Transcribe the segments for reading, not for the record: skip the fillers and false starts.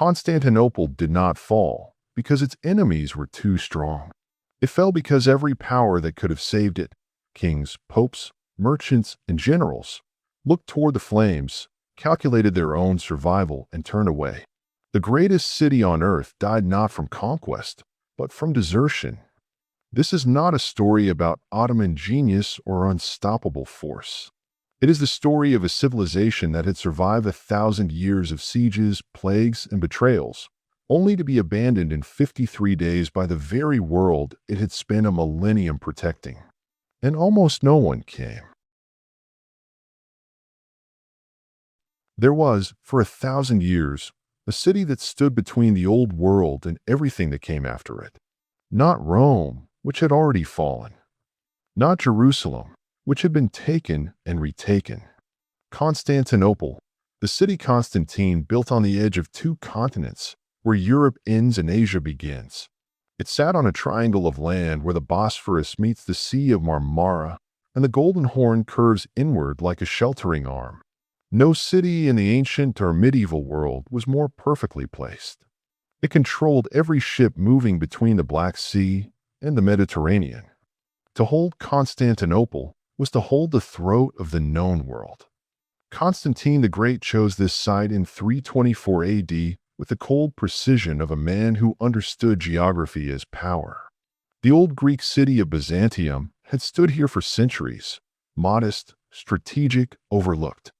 Constantinople did not fall because its enemies were too strong. It fell because every power that could have saved it, kings, popes, merchants, and generals, looked toward the flames, calculated their own survival, and turned away. The greatest city on earth died not from conquest, but from desertion. This is not a story about Ottoman genius or unstoppable force. It is the story of a civilization that had survived 1,000 years of sieges, plagues, and betrayals, only to be abandoned in 53 days by the very world it had spent a millennium protecting. And almost no one came. There was, for 1,000 years, a city that stood between the old world and everything that came after it. Not Rome, which had already fallen. Not Jerusalem, which had been taken and retaken. Constantinople, the city Constantine built on the edge of two continents, where Europe ends and Asia begins. It sat on a triangle of land where the Bosphorus meets the Sea of Marmara, and the Golden Horn curves inward like a sheltering arm. No city in the ancient or medieval world was more perfectly placed. It controlled every ship moving between the Black Sea and the Mediterranean. To hold Constantinople was to hold the throat of the known world. Constantine the Great chose this site in 324 AD with the cold precision of a man who understood geography as power. The old Greek city of Byzantium had stood here for centuries, modest, strategic, overlooked.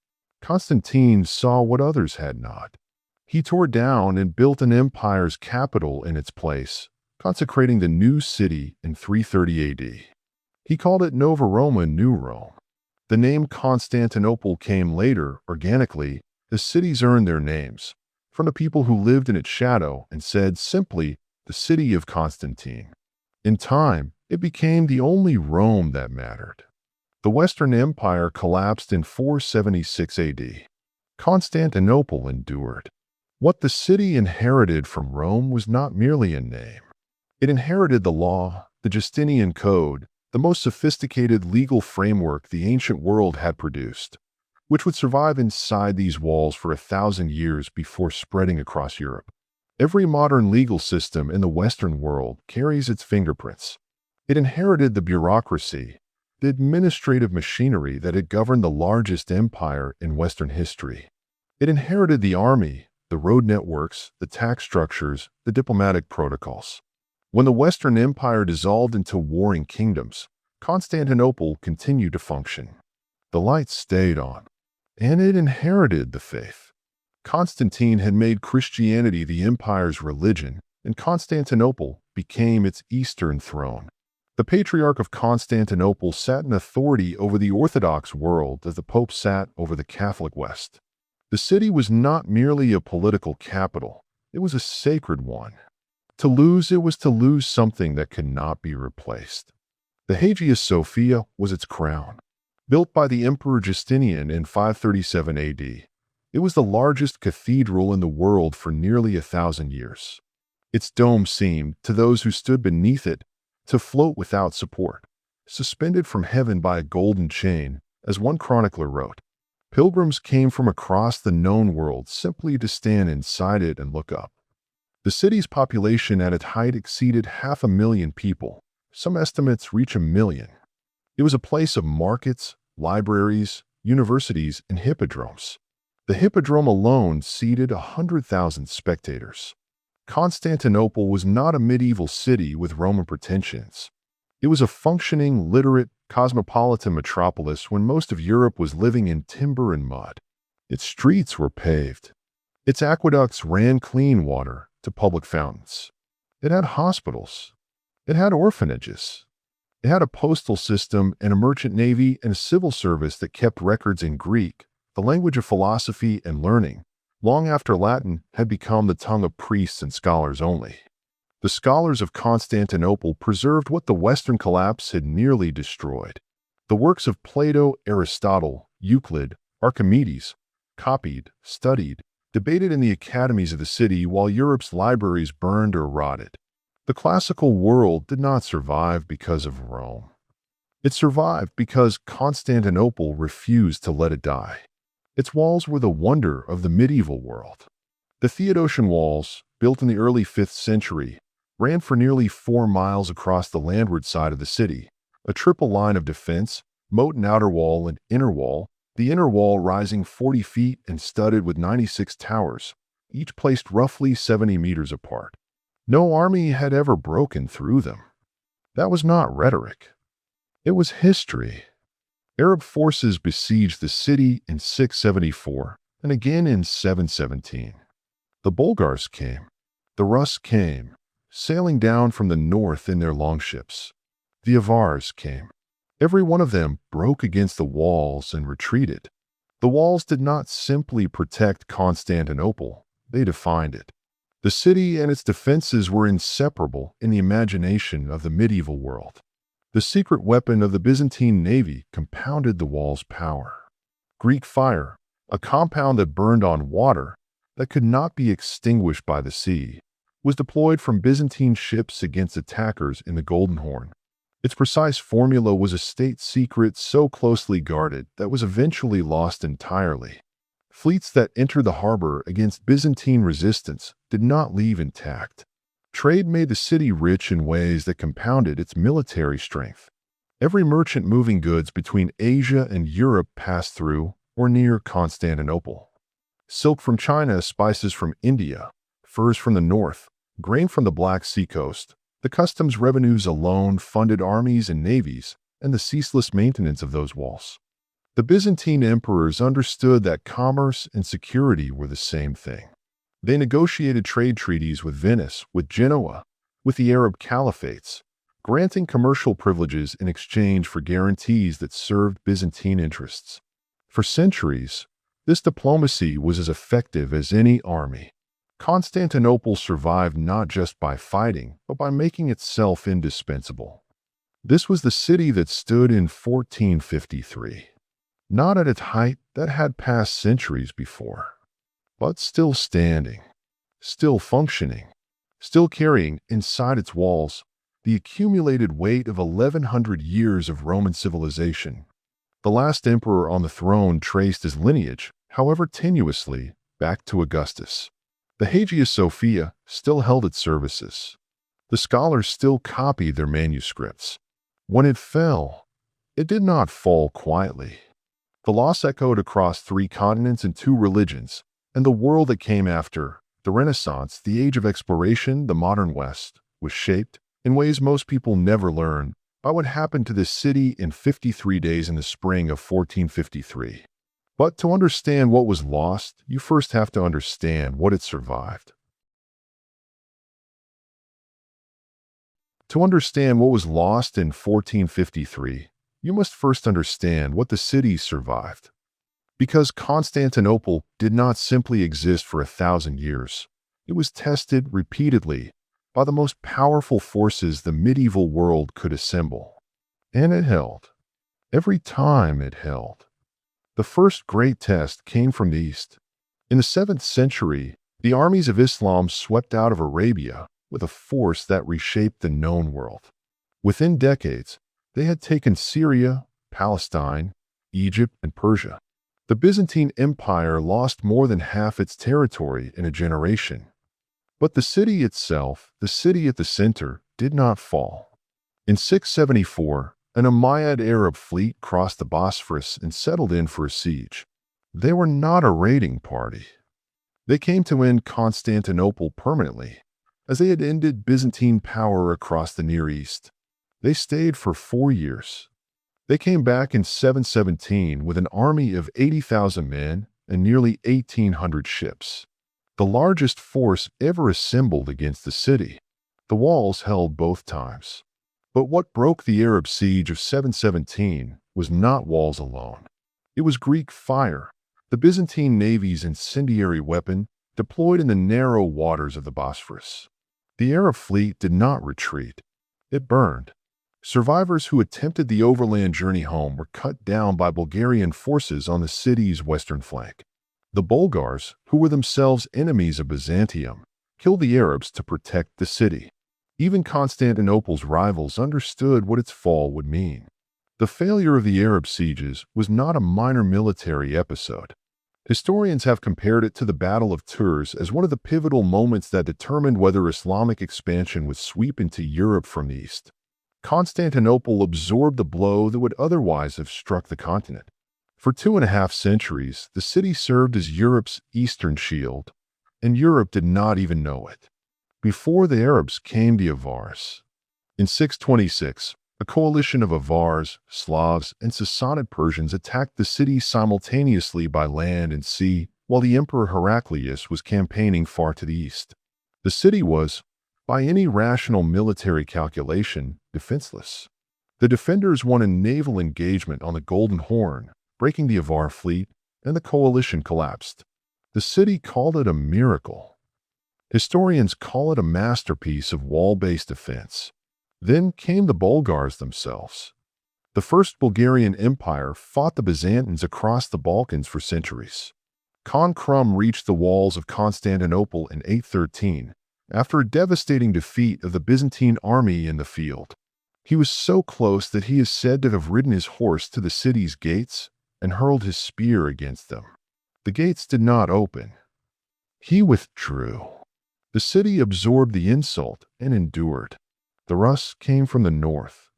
Constantine saw what others had not. He tore down and built an empire's capital in its place, consecrating the new city in 330 AD. He called it Nova Roma, New Rome. The name Constantinople came later, organically, as cities earned their names, from the people who lived in its shadow and said simply, the city of Constantine. In time, it became the only Rome that mattered. The Western Empire collapsed in 476 AD. Constantinople endured. What the city inherited from Rome was not merely a name. It inherited the law, the Justinian Code, the most sophisticated legal framework the ancient world had produced, which would survive inside these walls for 1,000 years before spreading across Europe. Every modern legal system in the Western world carries its fingerprints. It inherited the bureaucracy, the administrative machinery that had governed the largest empire in Western history. It inherited the army, the road networks, the tax structures, the diplomatic protocols. When the Western Empire dissolved into warring kingdoms, Constantinople continued to function. The lights stayed on, and it inherited the faith. Constantine had made Christianity the empire's religion, and Constantinople became its eastern throne. The Patriarch of Constantinople sat in authority over the Orthodox world as the Pope sat over the Catholic West. The city was not merely a political capital, it was a sacred one. To lose it was to lose something that could not be replaced. The Hagia Sophia was its crown. Built by the Emperor Justinian in 537 AD, it was the largest cathedral in the world for nearly 1,000 years. Its dome seemed, to those who stood beneath it, to float without support, suspended from heaven by a golden chain, as one chronicler wrote. Pilgrims came from across the known world simply to stand inside it and look up. The city's population at its height exceeded 500,000 people. Some estimates reach 1 million. It was a place of markets, libraries, universities, and hippodromes. The hippodrome alone seated 100,000 spectators. Constantinople was not a medieval city with Roman pretensions. It was a functioning, literate, cosmopolitan metropolis when most of Europe was living in timber and mud. Its streets were paved. Its aqueducts ran clean water to public fountains. It had hospitals. It had orphanages. It had a postal system and a merchant navy and a civil service that kept records in Greek, the language of philosophy and learning, long after Latin had become the tongue of priests and scholars only. The scholars of Constantinople preserved what the Western collapse had nearly destroyed. The works of Plato, Aristotle, Euclid, Archimedes, copied, studied, debated in the academies of the city while Europe's libraries burned or rotted. The classical world did not survive because of Rome. It survived because Constantinople refused to let it die. Its walls were the wonder of the medieval world. The Theodosian walls, built in the early 5th century, ran for nearly 4 miles across the landward side of the city, a triple line of defense, moat and outer wall and inner wall, the inner wall rising 40 feet and studded with 96 towers, each placed roughly 70 meters apart. No army had ever broken through them. That was not rhetoric. It was history. Arab forces besieged the city in 674 and again in 717. The Bulgars came. The Rus came, sailing down from the north in their longships. The Avars came. Every one of them broke against the walls and retreated. The walls did not simply protect Constantinople, they defined it. The city and its defenses were inseparable in the imagination of the medieval world. The secret weapon of the Byzantine navy compounded the wall's power. Greek fire, a compound that burned on water that could not be extinguished by the sea, was deployed from Byzantine ships against attackers in the Golden Horn. Its precise formula was a state secret so closely guarded that was eventually lost entirely. Fleets that entered the harbor against Byzantine resistance did not leave intact. Trade made the city rich in ways that compounded its military strength. Every merchant moving goods between Asia and Europe passed through or near Constantinople. Silk from China, spices from India, furs from the north, grain from the Black Sea coast. The customs revenues alone funded armies and navies and the ceaseless maintenance of those walls. The Byzantine emperors understood that commerce and security were the same thing. They negotiated trade treaties with Venice, with Genoa, with the Arab caliphates, granting commercial privileges in exchange for guarantees that served Byzantine interests. For centuries, this diplomacy was as effective as any army. Constantinople survived not just by fighting, but by making itself indispensable. This was the city that stood in 1453. Not at its height, that had passed centuries before, but still standing, still functioning, still carrying inside its walls the accumulated weight of 1,100 years of Roman civilization. The last emperor on the throne traced his lineage, however tenuously, back to Augustus. The Hagia Sophia still held its services. The scholars still copied their manuscripts. When it fell, it did not fall quietly. The loss echoed across 3 continents and 2 religions, and the world that came after, the Renaissance, the age of exploration, the modern West, was shaped, in ways most people never learn, by what happened to this city in 53 days in the spring of 1453. But to understand what was lost, you first have to understand what it survived. To understand what was lost in 1453, you must first understand what the city survived. Because Constantinople did not simply exist for 1,000 years, it was tested repeatedly by the most powerful forces the medieval world could assemble. And it held. Every time it held. The first great test came from the east. In the 7th century, the armies of Islam swept out of Arabia with a force that reshaped the known world. Within decades, they had taken Syria, Palestine, Egypt, and Persia. The Byzantine Empire lost more than half its territory in a generation. But the city itself, the city at the center, did not fall. In 674, an Umayyad Arab fleet crossed the Bosphorus and settled in for a siege. They were not a raiding party. They came to end Constantinople permanently, as they had ended Byzantine power across the Near East. They stayed for 4 years. They came back in 717 with an army of 80,000 men and nearly 1,800 ships, the largest force ever assembled against the city. The walls held both times. But what broke the Arab siege of 717 was not walls alone. It was Greek fire, the Byzantine navy's incendiary weapon deployed in the narrow waters of the Bosphorus. The Arab fleet did not retreat. It burned. Survivors who attempted the overland journey home were cut down by Bulgarian forces on the city's western flank. The Bulgars, who were themselves enemies of Byzantium, killed the Arabs to protect the city. Even Constantinople's rivals understood what its fall would mean. The failure of the Arab sieges was not a minor military episode. Historians have compared it to the Battle of Tours as one of the pivotal moments that determined whether Islamic expansion would sweep into Europe from the east. Constantinople absorbed the blow that would otherwise have struck the continent. For 2.5 centuries, the city served as Europe's eastern shield, and Europe did not even know it. Before the Arabs came the Avars. In 626, a coalition of Avars, Slavs, and Sassanid Persians attacked the city simultaneously by land and sea, while the Emperor Heraclius was campaigning far to the east. The city was, by any rational military calculation, defenseless. The defenders won a naval engagement on the Golden Horn, breaking the Avar fleet, and the coalition collapsed. The city called it a miracle. Historians call it a masterpiece of wall-based defense. Then came the Bulgars themselves. The First Bulgarian Empire fought the Byzantines across the Balkans for centuries. Khan Krum reached the walls of Constantinople in 813, after a devastating defeat of the Byzantine army in the field. He was so close that he is said to have ridden his horse to the city's gates and hurled his spear against them. The gates did not open. He withdrew. The city absorbed the insult and endured. The Rus came from the north.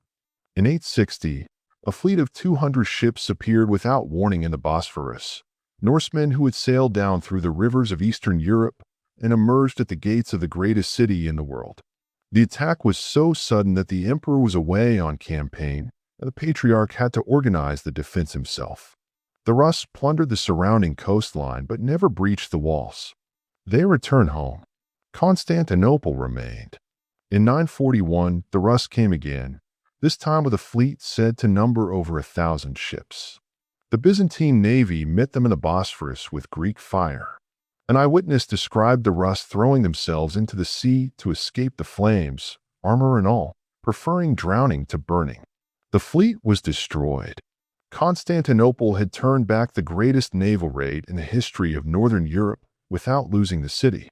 In 860, a fleet of 200 ships appeared without warning in the Bosphorus, Norsemen who had sailed down through the rivers of Eastern Europe and emerged at the gates of the greatest city in the world. The attack was so sudden that the emperor was away on campaign, and the patriarch had to organize the defense himself. The Rus plundered the surrounding coastline but never breached the walls. They returned home. Constantinople remained. In 941, the Rus came again, this time with a fleet said to number over 1,000 ships. The Byzantine navy met them in the Bosphorus with Greek fire. An eyewitness described the Rus throwing themselves into the sea to escape the flames, armor and all, preferring drowning to burning. The fleet was destroyed. Constantinople had turned back the greatest naval raid in the history of northern Europe without losing the city.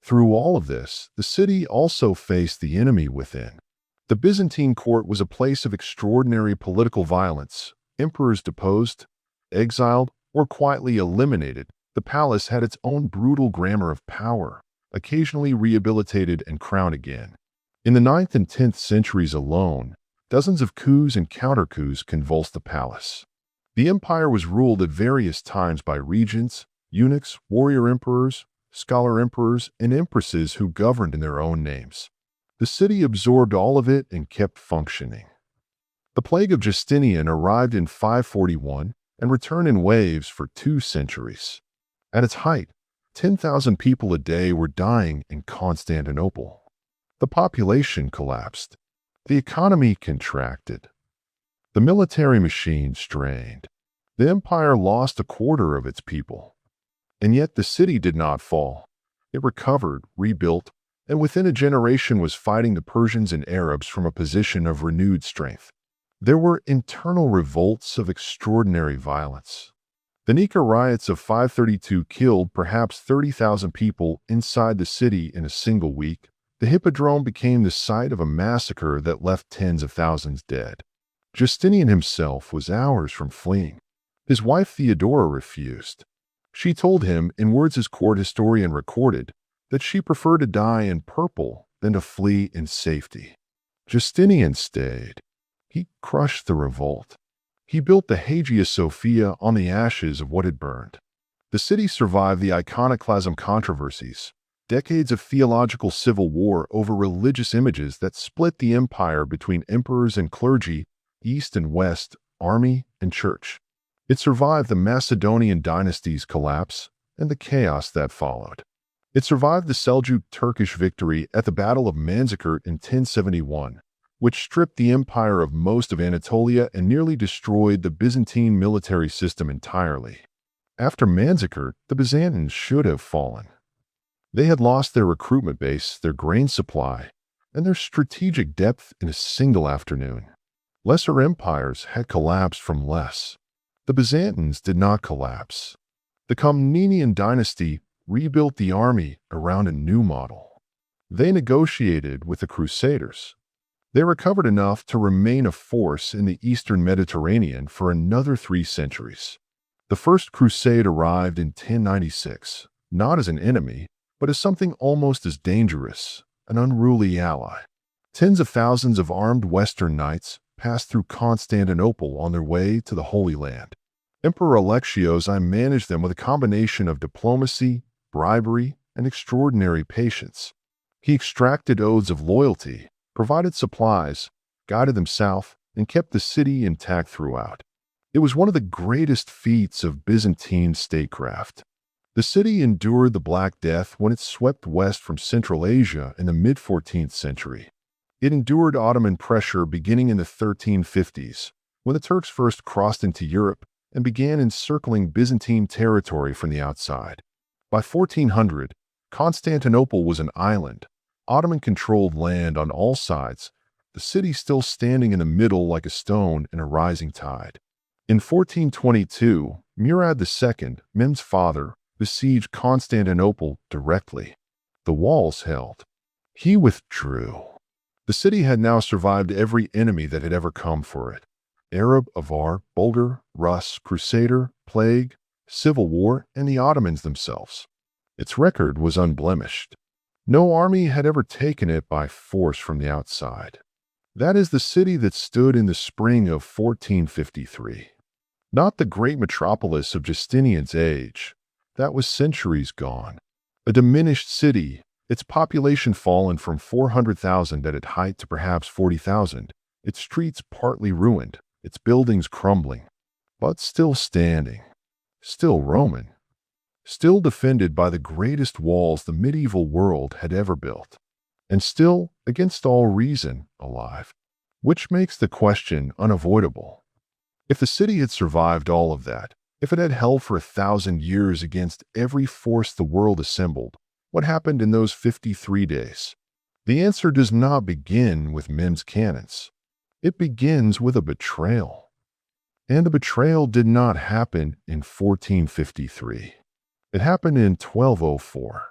Through all of this, the city also faced the enemy within. The Byzantine court was a place of extraordinary political violence. Emperors deposed, exiled, or quietly eliminated. The palace had its own brutal grammar of power, occasionally rehabilitated and crowned again. In the 9th and 10th centuries alone, dozens of coups and counter-coups convulsed the palace. The empire was ruled at various times by regents, eunuchs, warrior emperors, scholar emperors, and empresses who governed in their own names. The city absorbed all of it and kept functioning. The plague of Justinian arrived in 541 and returned in waves for 2 centuries. At its height, 10,000 people a day were dying in Constantinople. The population collapsed. The economy contracted. The military machine strained. The empire lost 1/4 of its people. And yet the city did not fall. It recovered, rebuilt, and within a generation was fighting the Persians and Arabs from a position of renewed strength. There were internal revolts of extraordinary violence. The Nika riots of 532 killed perhaps 30,000 people inside the city in a single week. The Hippodrome became the site of a massacre that left tens of thousands dead. Justinian himself was hours from fleeing. His wife Theodora refused. She told him, in words his court historian recorded, that she preferred to die in purple than to flee in safety. Justinian stayed. He crushed the revolt. He built the Hagia Sophia on the ashes of what had burned. The city survived the iconoclasm controversies, decades of theological civil war over religious images that split the empire between emperors and clergy, east and west, army and church. It survived the Macedonian dynasty's collapse and the chaos that followed. It survived the Seljuk Turkish victory at the Battle of Manzikert in 1071, which stripped the empire of most of Anatolia and nearly destroyed the Byzantine military system entirely. After Manzikert, the Byzantines should have fallen. They had lost their recruitment base, their grain supply, and their strategic depth in a single afternoon. Lesser empires had collapsed from less. The Byzantines did not collapse. The Komnenian dynasty rebuilt the army around a new model. They negotiated with the Crusaders. They recovered enough to remain a force in the eastern Mediterranean for another 3 centuries. The First Crusade arrived in 1096, not as an enemy, but as something almost as dangerous, an unruly ally. Tens of thousands of armed Western knights passed through Constantinople on their way to the Holy Land. Emperor Alexios I managed them with a combination of diplomacy, bribery, and extraordinary patience. He extracted oaths of loyalty, provided supplies, guided them south, and kept the city intact throughout. It was one of the greatest feats of Byzantine statecraft. The city endured the Black Death when it swept west from Central Asia in the mid-14th century. It endured Ottoman pressure beginning in the 1350s, when the Turks first crossed into Europe and began encircling Byzantine territory from the outside. By 1400, Constantinople was an island, Ottoman-controlled land on all sides, the city still standing in the middle like a stone in a rising tide. In 1422, Murad II, Mehmed's father, besieged Constantinople directly. The walls held. He withdrew. The city had now survived every enemy that had ever come for it. Arab, Avar, Bulgar, Rus, Crusader, Plague, Civil War, and the Ottomans themselves. Its record was unblemished. No army had ever taken it by force from the outside. That is the city that stood in the spring of 1453. Not the great metropolis of Justinian's age. That was centuries gone. A diminished city, its population fallen from 400,000 at its height to perhaps 40,000, its streets partly ruined, its buildings crumbling, but still standing, still Roman, still defended by the greatest walls the medieval world had ever built, and still, against all reason, alive. Which makes the question unavoidable. If the city had survived all of that, if it had held for 1,000 years against every force the world assembled, what happened in those 53 days? The answer does not begin with Mehmed's cannons. It begins with a betrayal. And the betrayal did not happen in 1453. It happened in 1204.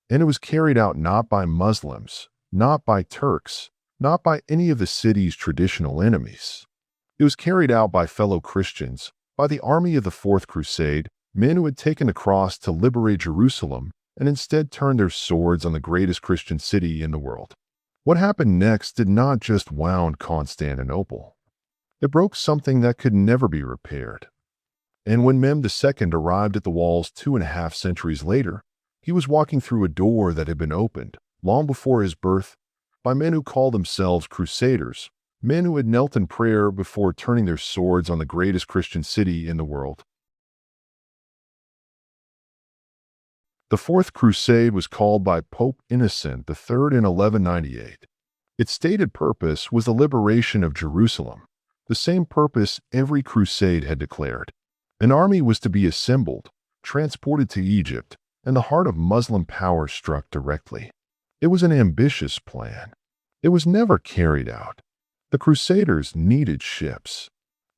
And it was carried out not by Muslims, not by Turks, not by any of the city's traditional enemies. It was carried out by fellow Christians, by the army of the Fourth Crusade, men who had taken the cross to liberate Jerusalem and instead turned their swords on the greatest Christian city in the world. What happened next did not just wound Constantinople. It broke something that could never be repaired. And when Mehmed II arrived at the walls 2.5 centuries later, he was walking through a door that had been opened, long before his birth, by men who called themselves crusaders, men who had knelt in prayer before turning their swords on the greatest Christian city in the world. The Fourth Crusade was called by Pope Innocent III in 1198. Its stated purpose was the liberation of Jerusalem, the same purpose every crusade had declared. An army was to be assembled, transported to Egypt, and the heart of Muslim power struck directly. It was an ambitious plan. It was never carried out. The Crusaders needed ships.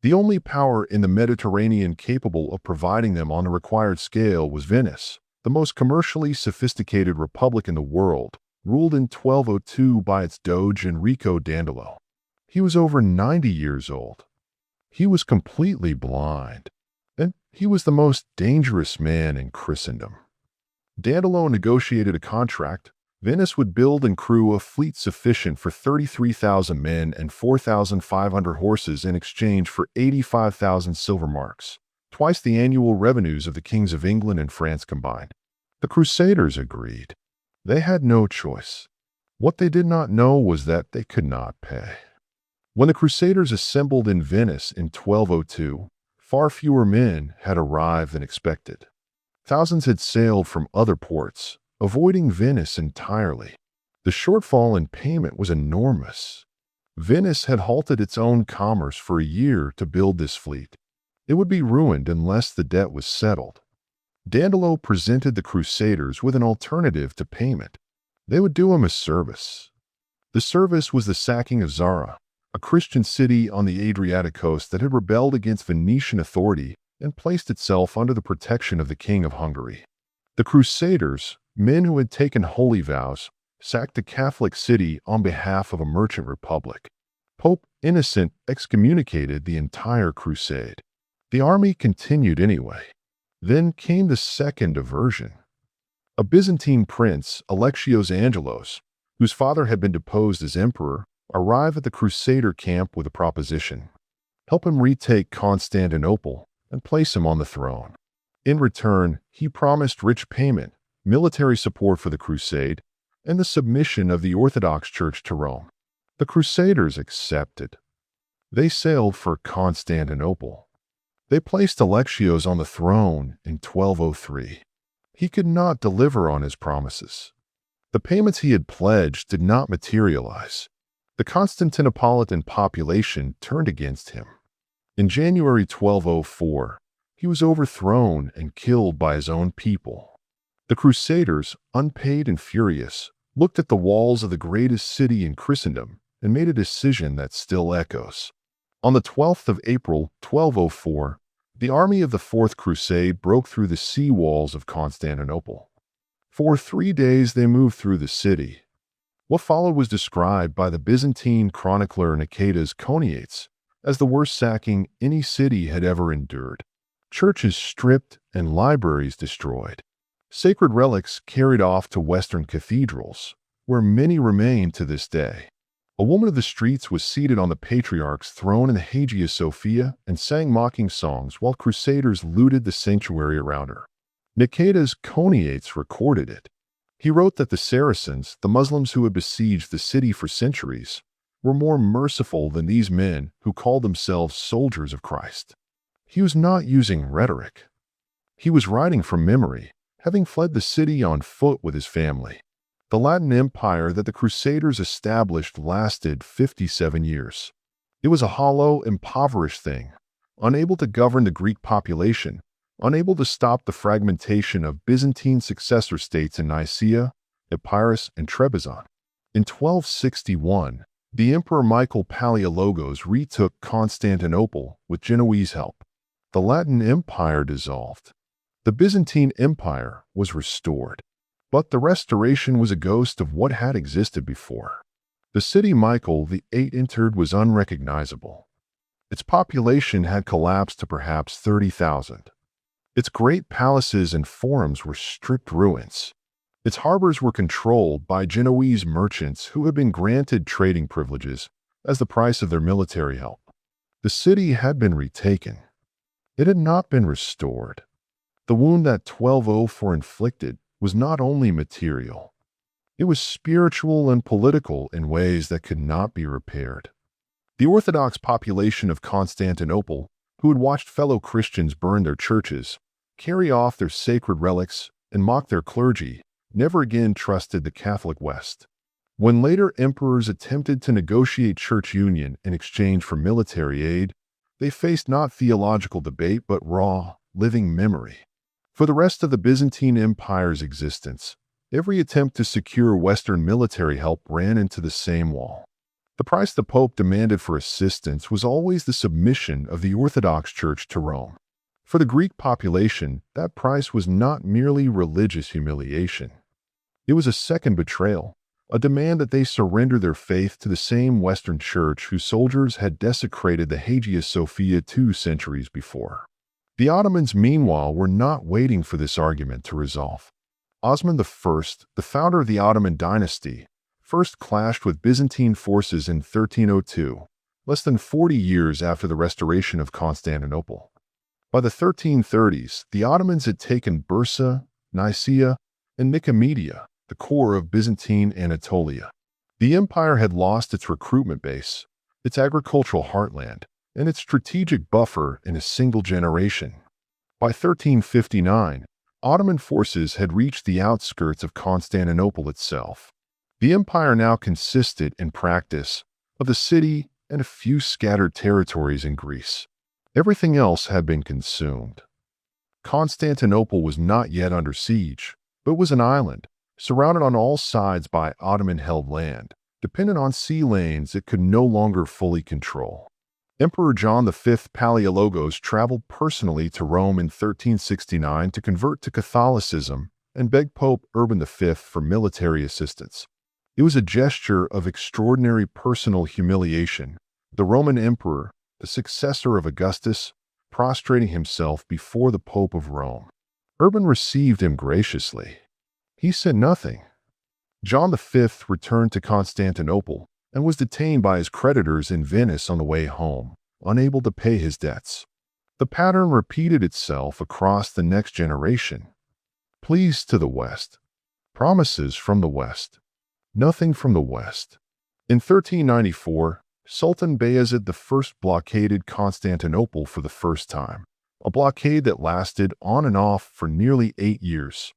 The only power in the Mediterranean capable of providing them on the required scale was Venice, the most commercially sophisticated republic in the world, ruled in 1202 by its Doge Enrico Dandolo. He was over 90 years old. He was completely blind, and he was the most dangerous man in Christendom. Dandolo negotiated a contract. Venice would build and crew a fleet sufficient for 33,000 men and 4,500 horses in exchange for 85,000 silver marks, twice the annual revenues of the kings of England and France combined. The Crusaders agreed. They had no choice. What they did not know was that they could not pay. When the Crusaders assembled in Venice in 1202, far fewer men had arrived than expected. Thousands had sailed from other ports, avoiding Venice entirely. The shortfall in payment was enormous. Venice had halted its own commerce for a year to build this fleet. It would be ruined unless the debt was settled. Dandolo presented the Crusaders with an alternative to payment. They would do him a service. The service was the sacking of Zara, a Christian city on the Adriatic coast that had rebelled against Venetian authority and placed itself under the protection of the King of Hungary. The Crusaders, men who had taken holy vows, sacked the Catholic city on behalf of a merchant republic. Pope Innocent excommunicated the entire crusade. The army continued anyway. Then came the second diversion. A Byzantine prince, Alexios Angelos, whose father had been deposed as emperor, arrived at the Crusader camp with a proposition: help him retake Constantinople and place him on the throne. In return, he promised rich payment, military support for the crusade, and the submission of the Orthodox Church to Rome. The Crusaders accepted. They sailed for Constantinople. They placed Alexios on the throne in 1203. He could not deliver on his promises. The payments he had pledged did not materialize. The Constantinopolitan population turned against him. In January 1204, he was overthrown and killed by his own people. The Crusaders, unpaid and furious, looked at the walls of the greatest city in Christendom and made a decision that still echoes. On the 12th of April, 1204, the army of the Fourth Crusade broke through the sea walls of Constantinople. For 3 days they moved through the city. What followed was described by the Byzantine chronicler Nicetas Choniates as the worst sacking any city had ever endured. Churches stripped and libraries destroyed. Sacred relics carried off to Western cathedrals, where many remain to this day. A woman of the streets was seated on the Patriarch's throne in the Hagia Sophia and sang mocking songs while crusaders looted the sanctuary around her. Nicetas Choniates recorded it. He wrote that the Saracens, the Muslims who had besieged the city for centuries, were more merciful than these men who called themselves soldiers of Christ. He was not using rhetoric. He was writing from memory, having fled the city on foot with his family. The Latin Empire that the Crusaders established lasted 57 years. It was a hollow, impoverished thing, unable to govern the Greek population, unable to stop the fragmentation of Byzantine successor states in Nicaea, Epirus, and Trebizond. In 1261, the Emperor Michael Palaiologos retook Constantinople with Genoese help. The Latin Empire dissolved. The Byzantine Empire was restored. But the restoration was a ghost of what had existed before. The city Michael VIII entered was unrecognizable. Its population had collapsed to perhaps 30,000. Its great palaces and forums were stripped ruins. Its harbors were controlled by Genoese merchants who had been granted trading privileges as the price of their military help. The city had been retaken. It had not been restored. The wound that 1204 inflicted was not only material. It was spiritual and political in ways that could not be repaired. The Orthodox population of Constantinople, who had watched fellow Christians burn their churches, carry off their sacred relics, and mock their clergy, never again trusted the Catholic West. When later emperors attempted to negotiate church union in exchange for military aid, they faced not theological debate but raw, living memory. For the rest of the Byzantine Empire's existence, every attempt to secure Western military help ran into the same wall. The price the Pope demanded for assistance was always the submission of the Orthodox Church to Rome. For the Greek population, that price was not merely religious humiliation. It was a second betrayal, a demand that they surrender their faith to the same Western Church whose soldiers had desecrated the Hagia Sophia 2 centuries before. The Ottomans, meanwhile, were not waiting for this argument to resolve. Osman I, the founder of the Ottoman dynasty, first clashed with Byzantine forces in 1302, less than 40 years after the restoration of Constantinople. By the 1330s, the Ottomans had taken Bursa, Nicaea, and Nicomedia, the core of Byzantine Anatolia. The empire had lost its recruitment base, its agricultural heartland, and its strategic buffer in a single generation. By 1359, Ottoman forces had reached the outskirts of Constantinople itself. The empire now consisted, in practice, of the city and a few scattered territories in Greece. Everything else had been consumed. Constantinople was not yet under siege, but was an island, surrounded on all sides by Ottoman-held land, dependent on sea lanes it could no longer fully control. Emperor John V Palaiologos traveled personally to Rome in 1369 to convert to Catholicism and begged Pope Urban V for military assistance. It was a gesture of extraordinary personal humiliation. The Roman emperor, the successor of Augustus, prostrating himself before the Pope of Rome. Urban received him graciously. He said nothing. John V returned to Constantinople and was detained by his creditors in Venice on the way home, unable to pay his debts. The pattern repeated itself across the next generation. Pleas to the West. Promises from the West. Nothing from the West. In 1394, Sultan Bayezid I blockaded Constantinople for the first time, a blockade that lasted on and off for nearly 8 years.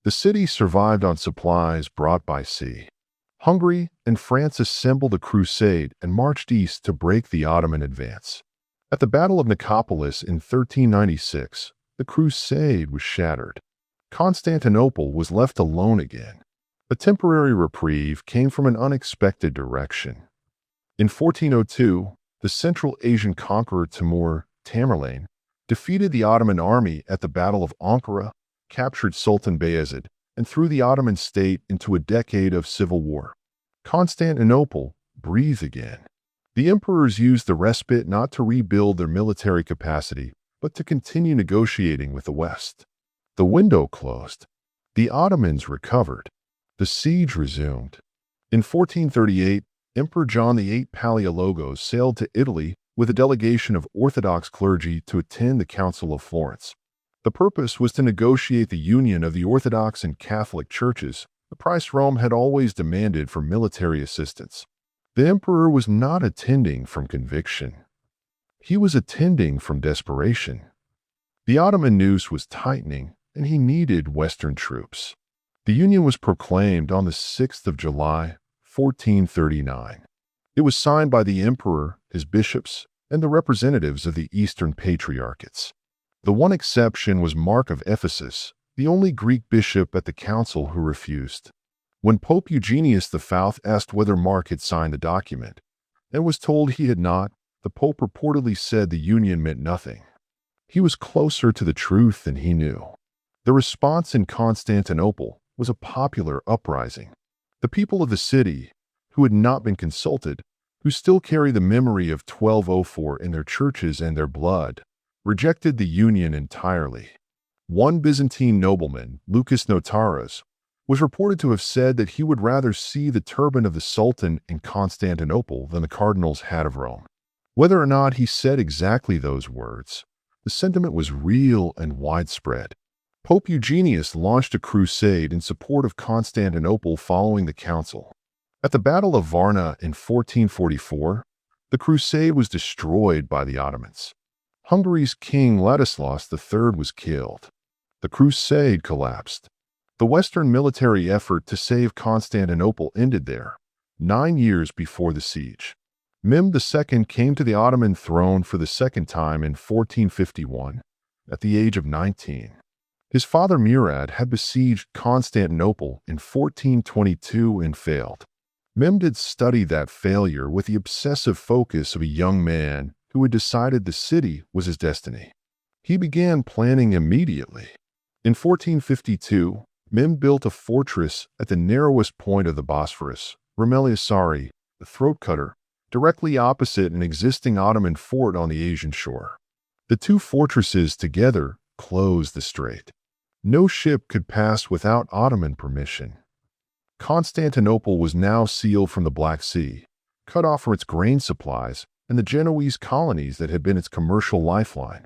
The city survived on supplies brought by sea. Hungary and France assembled a crusade and marched east to break the Ottoman advance. At the Battle of Nicopolis in 1396, the crusade was shattered. Constantinople was left alone again. A temporary reprieve came from an unexpected direction. In 1402, the Central Asian conqueror Timur Tamerlane defeated the Ottoman army at the Battle of Ankara, captured Sultan Bayezid, and threw the Ottoman state into a decade of civil war. Constantinople breathed again. The emperors used the respite not to rebuild their military capacity, but to continue negotiating with the West. The window closed. The Ottomans recovered. The siege resumed. In 1438, Emperor John VIII Palaeologos sailed to Italy with a delegation of Orthodox clergy to attend the Council of Florence. The purpose was to negotiate the union of the Orthodox and Catholic churches, the price Rome had always demanded for military assistance. The emperor was not attending from conviction. He was attending from desperation. The Ottoman noose was tightening, and he needed Western troops. The union was proclaimed on the 6th of July, 1439. It was signed by the emperor, his bishops, and the representatives of the Eastern Patriarchates. The one exception was Mark of Ephesus, the only Greek bishop at the council who refused. When Pope Eugenius V asked whether Mark had signed the document, and was told he had not, the Pope reportedly said the union meant nothing. He was closer to the truth than he knew. The response in Constantinople was a popular uprising. The people of the city, who had not been consulted, who still carry the memory of 1204 in their churches and their blood, rejected the union entirely. One Byzantine nobleman, Lucas Notaras, was reported to have said that he would rather see the turban of the Sultan in Constantinople than the cardinal's hat of Rome. Whether or not he said exactly those words, the sentiment was real and widespread. Pope Eugenius launched a crusade in support of Constantinople following the council. At the Battle of Varna in 1444, the crusade was destroyed by the Ottomans. Hungary's King Ladislaus III was killed. The crusade collapsed. The Western military effort to save Constantinople ended there, 9 years before the siege. Mehmed II came to the Ottoman throne for the second time in 1451, at the age of 19. His father Murad had besieged Constantinople in 1422 and failed. Mehmed had studied that failure with the obsessive focus of a young man who had decided the city was his destiny. He began planning immediately. In 1452, Mehmed built a fortress at the narrowest point of the Bosphorus, Rumeliasari, the throat cutter, directly opposite an existing Ottoman fort on the Asian shore. The two fortresses together closed the strait. No ship could pass without Ottoman permission. Constantinople was now sealed from the Black Sea, cut off from its grain supplies and the Genoese colonies that had been its commercial lifeline.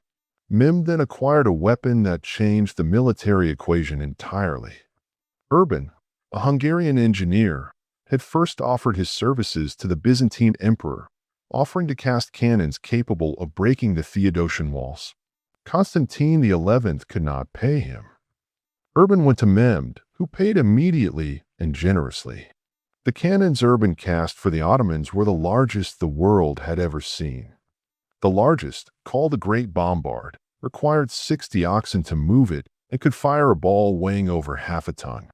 Mehmed then acquired a weapon that changed the military equation entirely. Urban, a Hungarian engineer, had first offered his services to the Byzantine emperor, offering to cast cannons capable of breaking the Theodosian walls. Constantine XI could not pay him. Urban went to Mehmed, who paid immediately and generously. The cannons Urban cast for the Ottomans were the largest the world had ever seen. The largest, called the Great Bombard, required 60 oxen to move it and could fire a ball weighing over half a ton.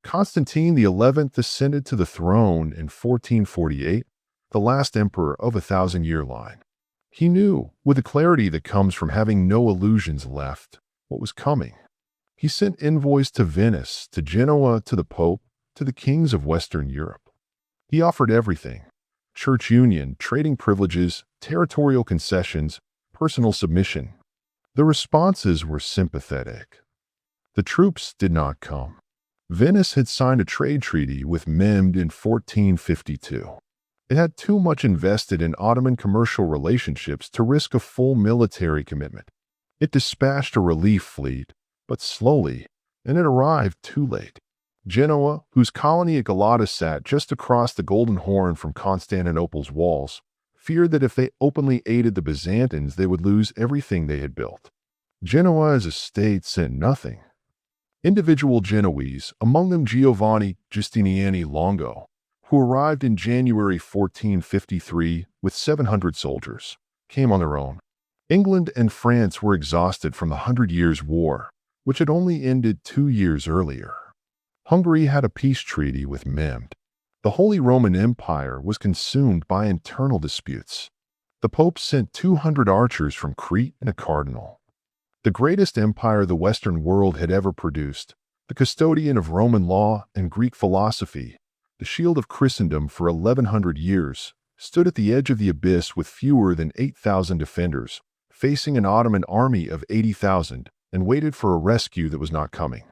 Constantine XI ascended to the throne in 1448, the last emperor of a 1,000-year line. He knew, with the clarity that comes from having no illusions left, what was coming. He sent envoys to Venice, to Genoa, to the Pope, to the kings of Western Europe. He offered everything: church union, trading privileges, territorial concessions, personal submission. The responses were sympathetic. The troops did not come. Venice had signed a trade treaty with Mehmed in 1452. It had too much invested in Ottoman commercial relationships to risk a full military commitment. It dispatched a relief fleet, but slowly, and it arrived too late. Genoa, whose colony at Galata sat just across the Golden Horn from Constantinople's walls, feared that if they openly aided the Byzantines, they would lose everything they had built. Genoa as a state sent nothing. Individual Genoese, among them Giovanni Giustiniani Longo, who arrived in January 1453 with 700 soldiers, came on their own. England and France were exhausted from the Hundred Years' War, which had only ended 2 years earlier. Hungary had a peace treaty with Mehmed. The Holy Roman Empire was consumed by internal disputes. The Pope sent 200 archers from Crete and a cardinal. The greatest empire the Western world had ever produced, the custodian of Roman law and Greek philosophy, the shield of Christendom for 1100 years, stood at the edge of the abyss with fewer than 8,000 defenders, facing an Ottoman army of 80,000, and waited for a rescue that was not coming.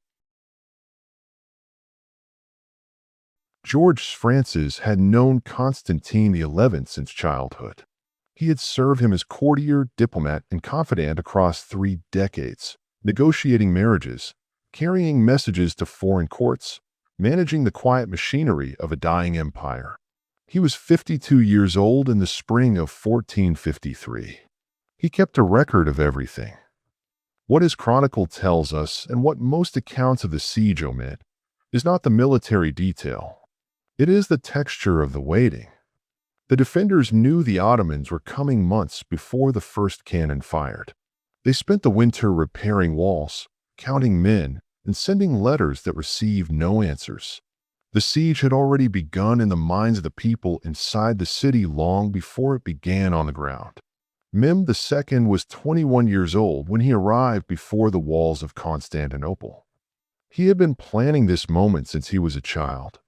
George Francis had known Constantine XI since childhood. He had served him as courtier, diplomat, and confidant across 3 decades, negotiating marriages, carrying messages to foreign courts, managing the quiet machinery of a dying empire. He was 52 years old in the spring of 1453. He kept a record of everything. What his chronicle tells us, and what most accounts of the siege omit, is not the military detail. It is the texture of the waiting. The defenders knew the Ottomans were coming months before the first cannon fired. They spent the winter repairing walls, counting men, and sending letters that received no answers. The siege had already begun in the minds of the people inside the city long before it began on the ground. Mehmed II was 21 years old when he arrived before the walls of Constantinople. He had been planning this moment since he was a child.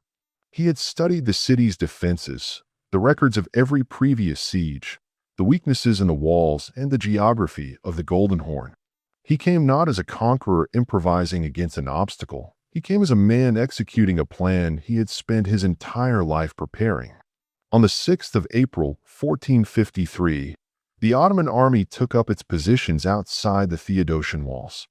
He had studied the city's defenses, the records of every previous siege, the weaknesses in the walls, and the geography of the Golden Horn. He came not as a conqueror improvising against an obstacle. He came as a man executing a plan he had spent his entire life preparing. On the 6th of April, 1453, the Ottoman army took up its positions outside the Theodosian walls.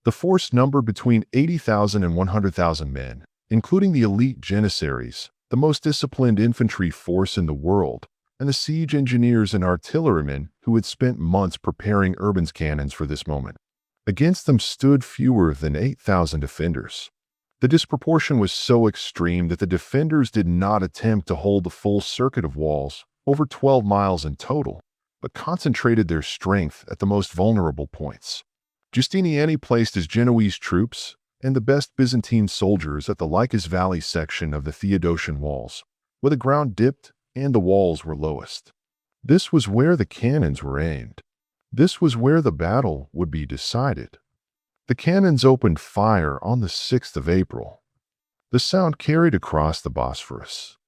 The force numbered between 80,000 and 100,000 men, including the elite Janissaries, the most disciplined infantry force in the world, and the siege engineers and artillerymen who had spent months preparing Urban's cannons for this moment. Against them stood fewer than 8,000 defenders. The disproportion was so extreme that the defenders did not attempt to hold the full circuit of walls, over 12 miles in total, but concentrated their strength at the most vulnerable points. Giustiniani placed his Genoese troops and the best Byzantine soldiers at the Lycus Valley section of the Theodosian walls, where the ground dipped and the walls were lowest. This was where the cannons were aimed. This was where the battle would be decided. The cannons opened fire on the 6th of April. The sound carried across the Bosphorus.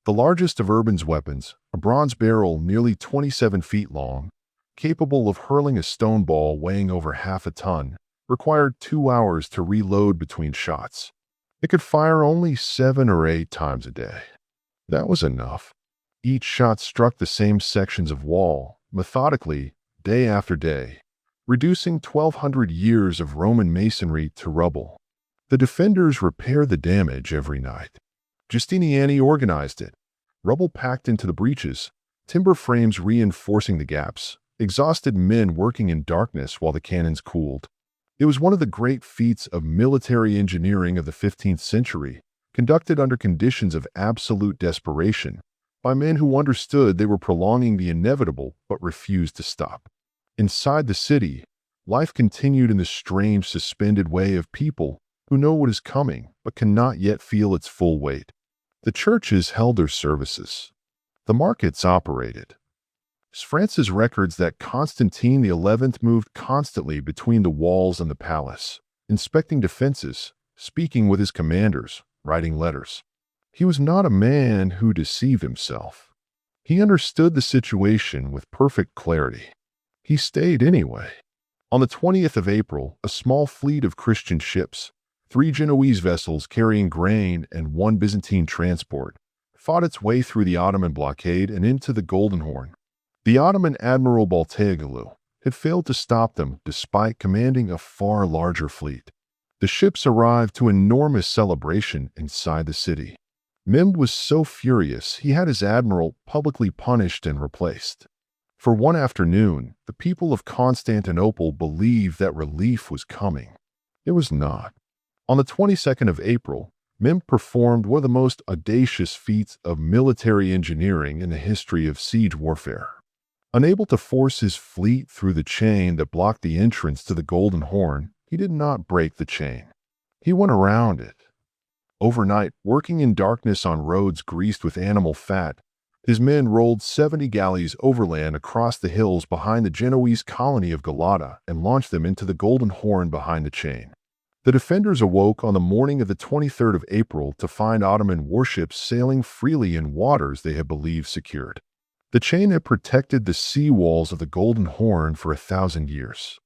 The largest of Urban's weapons, a bronze barrel nearly 27 feet long, capable of hurling a stone ball weighing over half a ton, required 2 hours to reload between shots. It could fire only 7 or 8 times a day. That was enough. Each shot struck the same sections of wall, methodically, day after day, reducing 1,200 years of Roman masonry to rubble. The defenders repaired the damage every night. Giustiniani organized it. Rubble packed into the breaches, timber frames reinforcing the gaps, exhausted men working in darkness while the cannons cooled. It was one of the great feats of military engineering of the 15th century, conducted under conditions of absolute desperation, by men who understood they were prolonging the inevitable but refused to stop. Inside the city, life continued in the strange suspended way of people who know what is coming but cannot yet feel its full weight. The churches held their services. The markets operated. Francis records that Constantine XI moved constantly between the walls and the palace, inspecting defenses, speaking with his commanders, writing letters. He was not a man who deceived himself. He understood the situation with perfect clarity. He stayed anyway. On the 20th of April, a small fleet of Christian ships, 3 Genoese vessels carrying grain and 1 Byzantine transport, fought its way through the Ottoman blockade and into the Golden Horn. The Ottoman Admiral Balteoglu had failed to stop them despite commanding a far larger fleet. The ships arrived to enormous celebration inside the city. Mehmed was so furious he had his admiral publicly punished and replaced. For one afternoon, the people of Constantinople believed that relief was coming. It was not. On the 22nd of April, Mehmed performed one of the most audacious feats of military engineering in the history of siege warfare. Unable to force his fleet through the chain that blocked the entrance to the Golden Horn, he did not break the chain. He went around it. Overnight, working in darkness on roads greased with animal fat, his men rolled 70 galleys overland across the hills behind the Genoese colony of Galata and launched them into the Golden Horn behind the chain. The defenders awoke on the morning of the 23rd of April to find Ottoman warships sailing freely in waters they had believed secured. The chain had protected the sea walls of the Golden Horn for 1,000 years.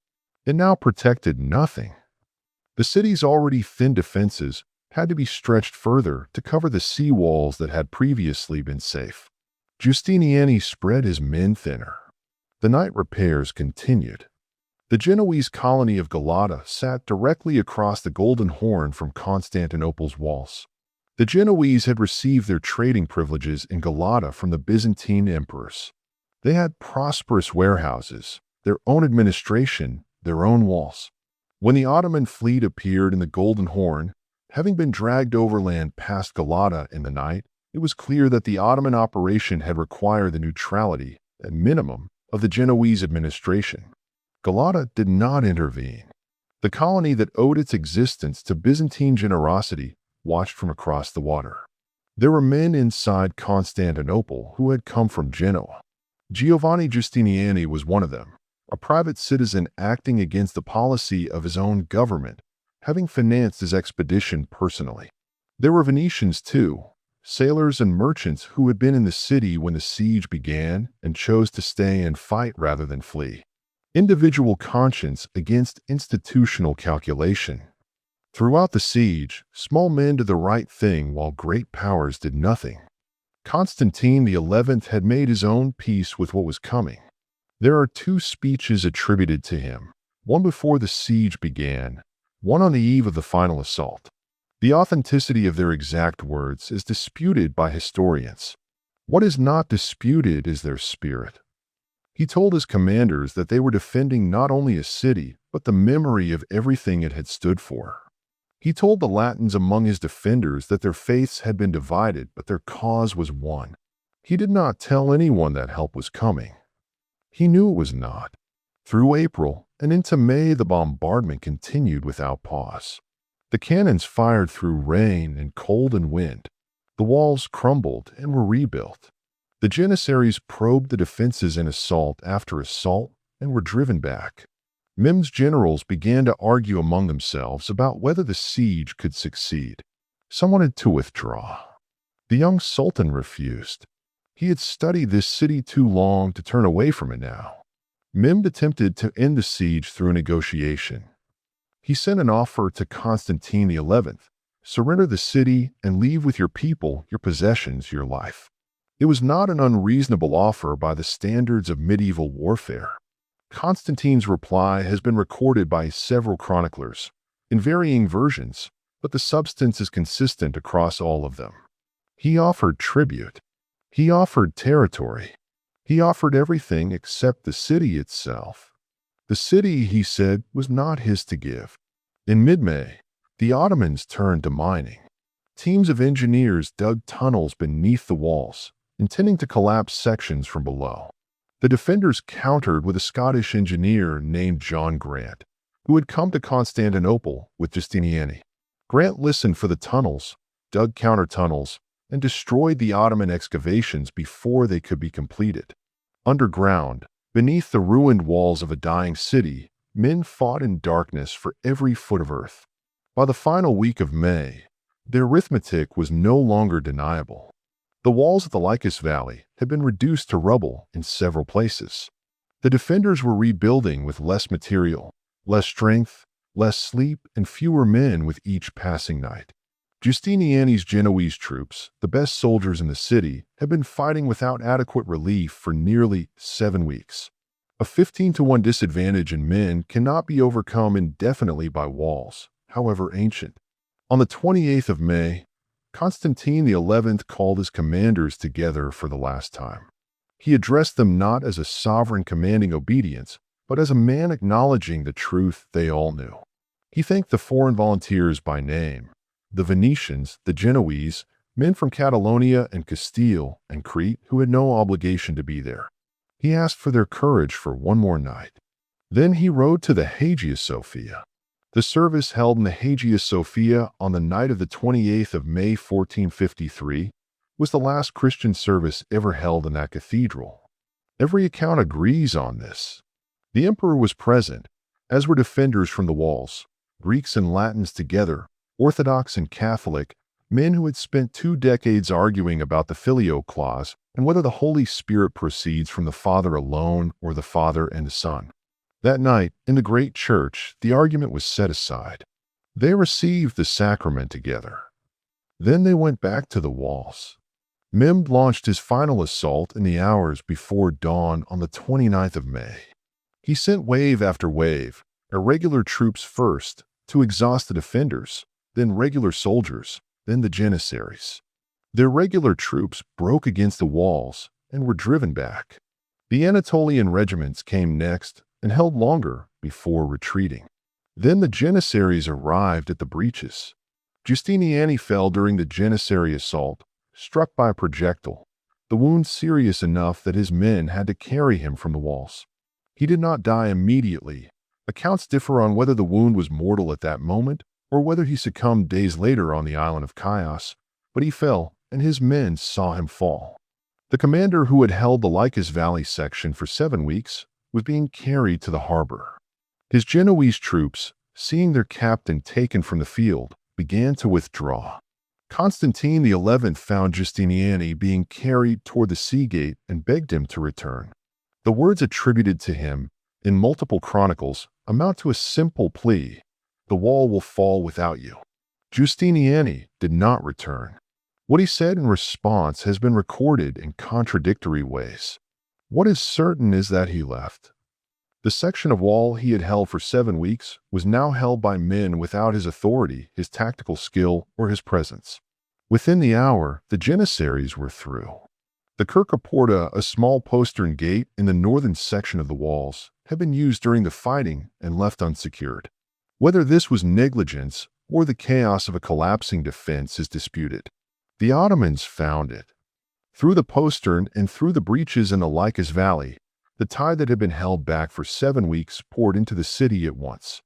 It now protected nothing. The city's already thin defenses had to be stretched further to cover the sea walls that had previously been safe. Giustiniani spread his men thinner. The night repairs continued. The Genoese colony of Galata sat directly across the Golden Horn from Constantinople's walls. The Genoese had received their trading privileges in Galata from the Byzantine emperors. They had prosperous warehouses, their own administration, their own walls. When the Ottoman fleet appeared in the Golden Horn, having been dragged overland past Galata in the night, it was clear that the Ottoman operation had required the neutrality, at minimum, of the Genoese administration. Galata did not intervene. The colony that owed its existence to Byzantine generosity watched from across the water. There were men inside Constantinople who had come from Genoa. Giovanni Giustiniani was one of them, a private citizen acting against the policy of his own government, having financed his expedition personally. There were Venetians too, sailors and merchants who had been in the city when the siege began and chose to stay and fight rather than flee. Individual conscience against institutional calculation. Throughout the siege, small men did the right thing while great powers did nothing. Constantine the 11th had made his own peace with what was coming. There are 2 speeches attributed to him, one before the siege began, one on the eve of the final assault. The authenticity of their exact words is disputed by historians. What is not disputed is their spirit. He told his commanders that they were defending not only a city, but the memory of everything it had stood for. He told the Latins among his defenders that their faiths had been divided, but their cause was one. He did not tell anyone that help was coming. He knew it was not. Through April and into May, the bombardment continued without pause. The cannons fired through rain and cold and wind. The walls crumbled and were rebuilt. The Janissaries probed the defenses in assault after assault and were driven back. Mehmed's generals began to argue among themselves about whether the siege could succeed. Some wanted to withdraw. The young sultan refused. He had studied this city too long to turn away from it now. Mehmed attempted to end the siege through negotiation. He sent an offer to Constantine the 11th, surrender the city and leave with your people, your possessions, your life. It was not an unreasonable offer by the standards of medieval warfare. Constantine's reply has been recorded by several chroniclers, in varying versions, but the substance is consistent across all of them. He offered tribute. He offered territory. He offered everything except the city itself. The city, he said, was not his to give. In mid-May, the Ottomans turned to mining. Teams of engineers dug tunnels beneath the walls, intending to collapse sections from below. The defenders countered with a Scottish engineer named John Grant, who had come to Constantinople with Giustiniani. Grant listened for the tunnels, dug counter-tunnels, and destroyed the Ottoman excavations before they could be completed. Underground, beneath the ruined walls of a dying city, men fought in darkness for every foot of earth. By the final week of May, their arithmetic was no longer deniable. The walls of the Lycus Valley had been reduced to rubble in several places. The defenders were rebuilding with less material, less strength, less sleep, and fewer men with each passing night. Giustiniani's Genoese troops, the best soldiers in the city, had been fighting without adequate relief for nearly 7 weeks. A 15-to-1 disadvantage in men cannot be overcome indefinitely by walls, however ancient. On the 28th of May, Constantine the 11th called his commanders together for the last time. He addressed them not as a sovereign commanding obedience, but as a man acknowledging the truth they all knew. He thanked the foreign volunteers by name, the Venetians, the Genoese, men from Catalonia and Castile and Crete who had no obligation to be there. He asked for their courage for one more night. Then he rode to the Hagia Sophia. The service held in the Hagia Sophia on the night of the 28th of May 1453 was the last Christian service ever held in that cathedral. Every account agrees on this. The emperor was present, as were defenders from the walls, Greeks and Latins together, Orthodox and Catholic, men who had spent 2 decades arguing about the Filioque clause and whether the Holy Spirit proceeds from the Father alone or the Father and the Son. That night, in the great church, the argument was set aside. They received the sacrament together. Then they went back to the walls. Mem launched his final assault in the hours before dawn on the 29th of May. He sent wave after wave, irregular troops first, to exhaust the defenders, then regular soldiers, then the Janissaries. The irregular troops broke against the walls and were driven back. The Anatolian regiments came next and held longer before retreating. Then the Janissaries arrived at the breaches. Giustiniani fell during the Janissary assault, struck by a projectile, the wound serious enough that his men had to carry him from the walls. He did not die immediately. Accounts differ on whether the wound was mortal at that moment or whether he succumbed days later on the island of Chios, but he fell, and his men saw him fall. The commander who had held the Lycus Valley section for 7 weeks was being carried to the harbor. His Genoese troops, seeing their captain taken from the field, began to withdraw. Constantine the 11th found Giustiniani being carried toward the sea gate and begged him to return. The words attributed to him in multiple chronicles amount to a simple plea: "The wall will fall without you." Giustiniani did not return. What he said in response has been recorded in contradictory ways. What is certain is that he left. The section of wall he had held for 7 weeks was now held by men without his authority, his tactical skill, or his presence. Within the hour, the Janissaries were through. The Kirka Porta, a small postern gate in the northern section of the walls, had been used during the fighting and left unsecured. Whether this was negligence or the chaos of a collapsing defense is disputed. The Ottomans found it. Through the postern and through the breaches in the Lycus Valley, the tide that had been held back for 7 weeks poured into the city at once.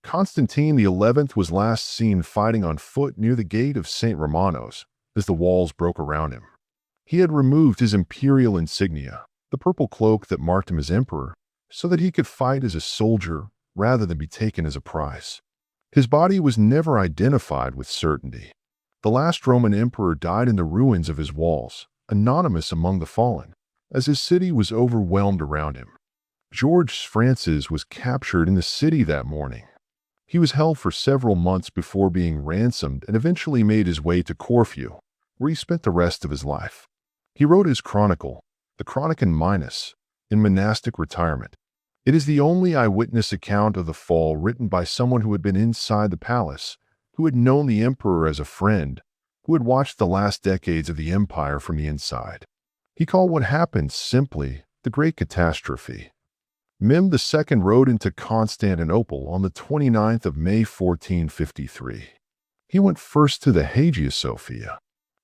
Constantine the 11th was last seen fighting on foot near the gate of St. Romanos as the walls broke around him. He had removed his imperial insignia, the purple cloak that marked him as emperor, so that he could fight as a soldier rather than be taken as a prize. His body was never identified with certainty. The last Roman emperor died in the ruins of his walls, anonymous among the fallen, as his city was overwhelmed around him. George Francis was captured in the city that morning. He was held for several months before being ransomed and eventually made his way to Corfu, where he spent the rest of his life. He wrote his chronicle, the Chronicon Minus, in monastic retirement. It is the only eyewitness account of the fall written by someone who had been inside the palace, who had known the emperor as a friend, who had watched the last decades of the empire from the inside. He called what happened simply the Great Catastrophe. Mem II rode into Constantinople on the 29th of May 1453. He went first to the Hagia Sophia.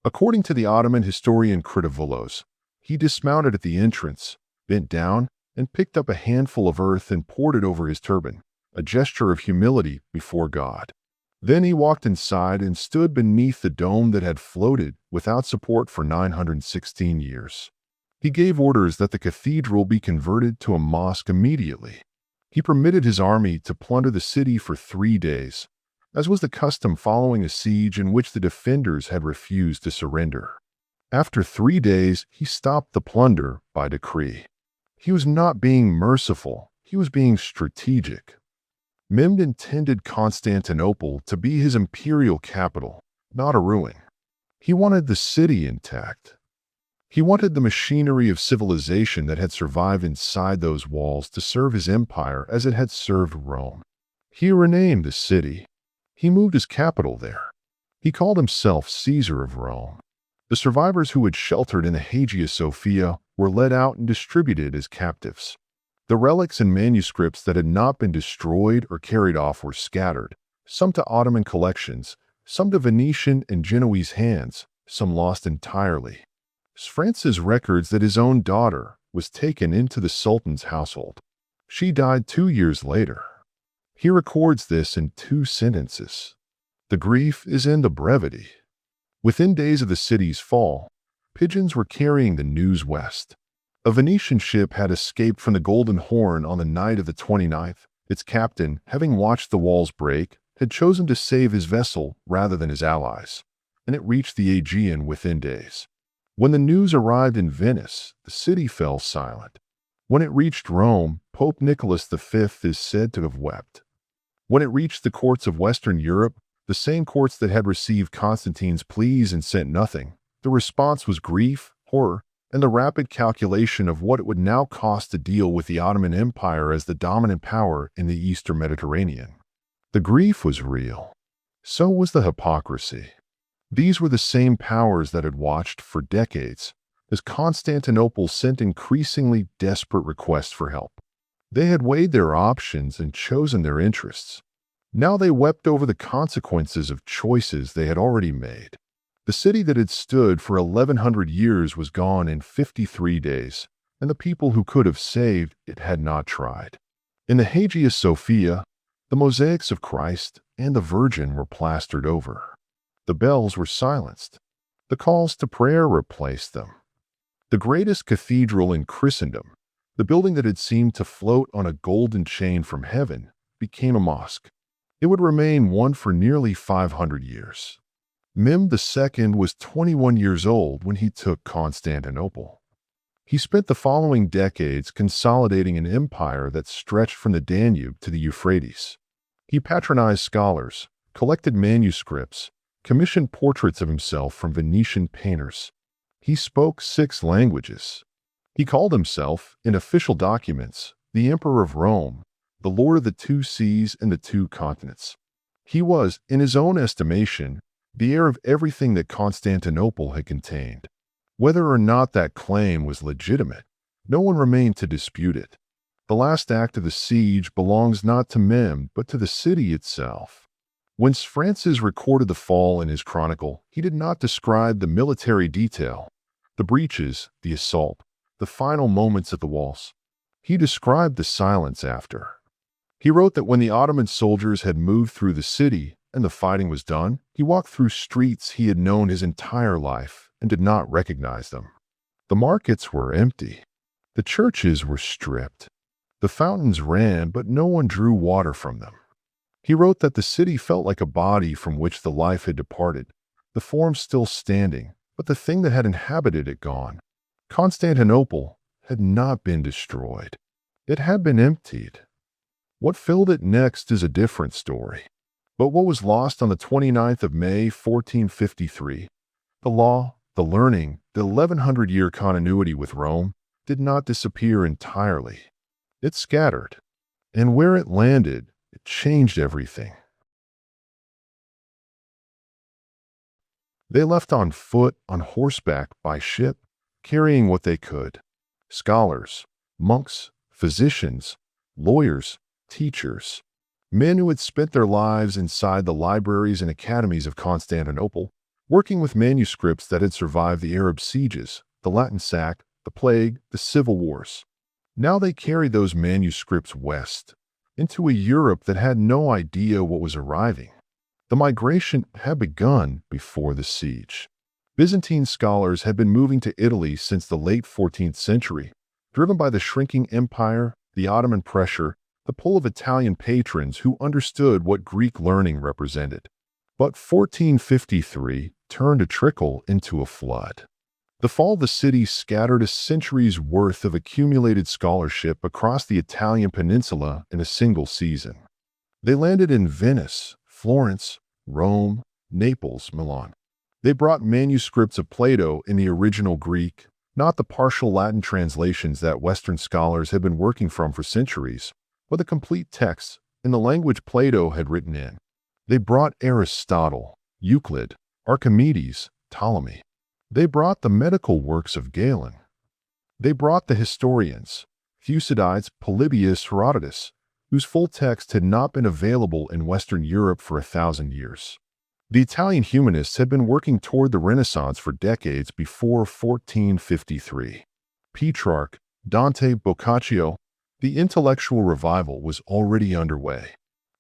According to the Ottoman historian Kritovolos, he dismounted at the entrance, bent down, and picked up a handful of earth and poured it over his turban, a gesture of humility before God. Then he walked inside and stood beneath the dome that had floated without support for 916 years. He gave orders that the cathedral be converted to a mosque immediately. He permitted his army to plunder the city for 3 days, as was the custom following a siege in which the defenders had refused to surrender. After 3 days, he stopped the plunder by decree. He was not being merciful, he was being strategic. Mehmed intended Constantinople to be his imperial capital, not a ruin. He wanted the city intact. He wanted the machinery of civilization that had survived inside those walls to serve his empire as it had served Rome. He renamed the city. He moved his capital there. He called himself Caesar of Rome. The survivors who had sheltered in the Hagia Sophia were led out and distributed as captives. The relics and manuscripts that had not been destroyed or carried off were scattered, some to Ottoman collections, some to Venetian and Genoese hands, some lost entirely. Francis records that his own daughter was taken into the Sultan's household. She died 2 years later. He records this in 2 sentences. The grief is in the brevity. Within days of the city's fall, pigeons were carrying the news west. A Venetian ship had escaped from the Golden Horn on the night of the 29th. Its captain, having watched the walls break, had chosen to save his vessel rather than his allies, and it reached the Aegean within days. When the news arrived in Venice, the city fell silent. When it reached Rome, Pope Nicholas V is said to have wept. When it reached the courts of Western Europe, the same courts that had received Constantine's pleas and sent nothing, the response was grief, horror, and the rapid calculation of what it would now cost to deal with the Ottoman Empire as the dominant power in the Eastern Mediterranean. The grief was real. So was the hypocrisy. These were the same powers that had watched for decades as Constantinople sent increasingly desperate requests for help. They had weighed their options and chosen their interests. Now they wept over the consequences of choices they had already made. The city that had stood for 1100 years was gone in 53 days, and the people who could have saved it had not tried. In the Hagia Sophia, the mosaics of Christ and the Virgin were plastered over. The bells were silenced. The calls to prayer replaced them. The greatest cathedral in Christendom, the building that had seemed to float on a golden chain from heaven, became a mosque. It would remain one for nearly 500 years. Mehmed II was 21 years old when he took Constantinople. He spent the following decades consolidating an empire that stretched from the Danube to the Euphrates. He patronized scholars, collected manuscripts, commissioned portraits of himself from Venetian painters. He spoke 6 languages. He called himself, in official documents, the Emperor of Rome, the Lord of the 2 seas and the 2 continents. He was, in his own estimation, the heir of everything that Constantinople had contained. Whether or not that claim was legitimate, no one remained to dispute it. The last act of the siege belongs not to Mehmed, but to the city itself. When Francis recorded the fall in his chronicle, he did not describe the military detail, the breaches, the assault, the final moments at the walls. He described the silence after. He wrote that when the Ottoman soldiers had moved through the city and the fighting was done, he walked through streets he had known his entire life and did not recognize them. The markets were empty. The churches were stripped. The fountains ran, but no one drew water from them. He wrote that the city felt like a body from which the life had departed, the form still standing, but the thing that had inhabited it gone. Constantinople had not been destroyed. It had been emptied. What filled it next is a different story. But what was lost on the 29th of May, 1453, the law, the learning, the 1100-year continuity with Rome, did not disappear entirely. It scattered, and where it landed, it changed everything. They left on foot, on horseback, by ship, carrying what they could. Scholars, monks, physicians, lawyers, teachers, men who had spent their lives inside the libraries and academies of Constantinople, working with manuscripts that had survived the Arab sieges, the Latin sack, the plague, the civil wars. Now they carried those manuscripts west, into a Europe that had no idea what was arriving. The migration had begun before the siege. Byzantine scholars had been moving to Italy since the late 14th century, driven by the shrinking empire, the Ottoman pressure, the pull of Italian patrons who understood what Greek learning represented. But 1453 turned a trickle into a flood. The fall of the city scattered a century's worth of accumulated scholarship across the Italian peninsula in a single season. They landed in Venice, Florence, Rome, Naples, Milan. They brought manuscripts of Plato in the original Greek, not the partial Latin translations that Western scholars had been working from for centuries, but the complete texts in the language Plato had written in. They brought Aristotle, Euclid, Archimedes, Ptolemy. They brought the medical works of Galen. They brought the historians, Thucydides, Polybius, Herodotus, whose full text had not been available in Western Europe for 1,000 years. The Italian humanists had been working toward the Renaissance for decades before 1453. Petrarch, Dante, Boccaccio, the intellectual revival was already underway.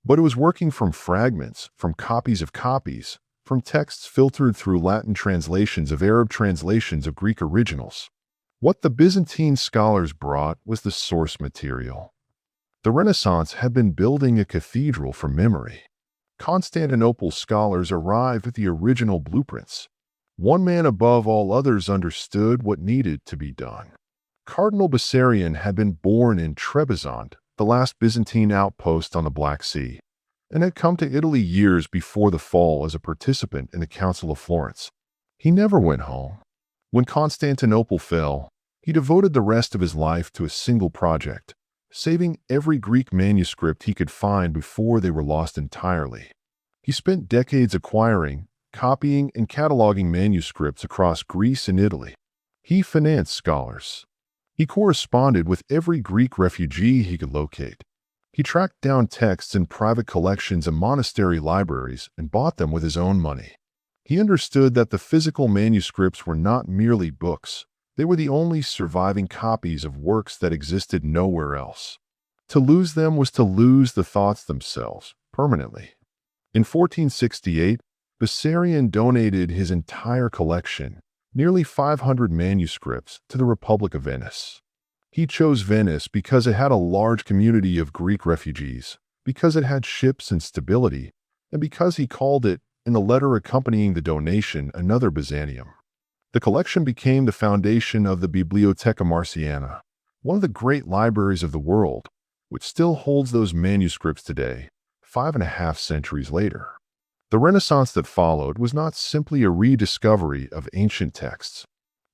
But it was working from fragments, from copies of copies, from texts filtered through Latin translations of Arab translations of Greek originals. What the Byzantine scholars brought was the source material. The Renaissance had been building a cathedral from memory. Constantinople scholars arrived at the original blueprints. One man above all others understood what needed to be done. Cardinal Bessarion had been born in Trebizond, the last Byzantine outpost on the Black Sea, and had come to Italy years before the fall as a participant in the Council of Florence. He never went home. When Constantinople fell, he devoted the rest of his life to a single project, saving every Greek manuscript he could find before they were lost entirely. He spent decades acquiring, copying, and cataloging manuscripts across Greece and Italy. He financed scholars. He corresponded with every Greek refugee he could locate. He tracked down texts in private collections and monastery libraries and bought them with his own money. He understood that the physical manuscripts were not merely books. They were the only surviving copies of works that existed nowhere else. To lose them was to lose the thoughts themselves, permanently. In 1468, Bessarion donated his entire collection, nearly 500 manuscripts, to the Republic of Venice. He chose Venice because it had a large community of Greek refugees, because it had ships and stability, and because he called it, in the letter accompanying the donation, another Byzantium. The collection became the foundation of the Bibliotheca Marciana, one of the great libraries of the world, which still holds those manuscripts today, 5.5 centuries later. The Renaissance that followed was not simply a rediscovery of ancient texts.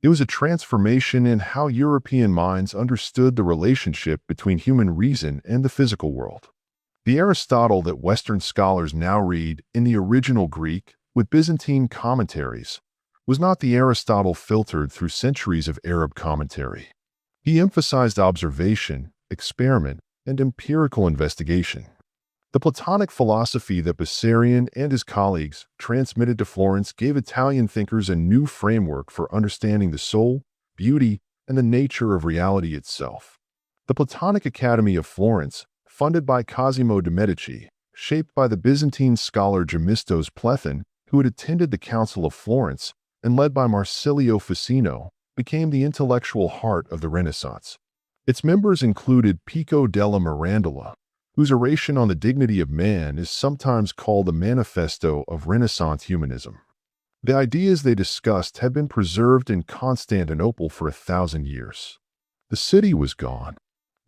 It was a transformation in how European minds understood the relationship between human reason and the physical world. The Aristotle that Western scholars now read in the original Greek, with Byzantine commentaries, was not the Aristotle filtered through centuries of Arab commentary. He emphasized observation, experiment, and empirical investigation. The Platonic philosophy that Bessarion and his colleagues transmitted to Florence gave Italian thinkers a new framework for understanding the soul, beauty, and the nature of reality itself. The Platonic Academy of Florence, funded by Cosimo de' Medici, shaped by the Byzantine scholar Gemistos Plethon, who had attended the Council of Florence, and led by Marsilio Ficino, became the intellectual heart of the Renaissance. Its members included Pico della Mirandola, whose oration on the dignity of man is sometimes called the manifesto of Renaissance humanism. The ideas they discussed had been preserved in Constantinople for 1,000 years. The city was gone.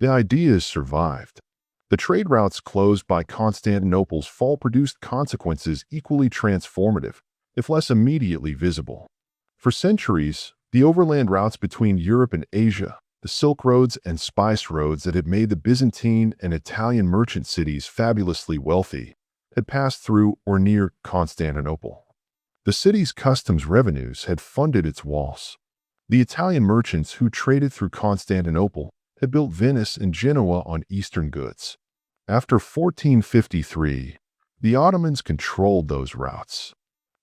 The ideas survived. The trade routes closed by Constantinople's fall produced consequences equally transformative, if less immediately visible. For centuries, the overland routes between Europe and Asia, the Silk Roads and Spice Roads that had made the Byzantine and Italian merchant cities fabulously wealthy, had passed through or near Constantinople. The city's customs revenues had funded its walls. The Italian merchants who traded through Constantinople had built Venice and Genoa on Eastern goods. After 1453, the Ottomans controlled those routes.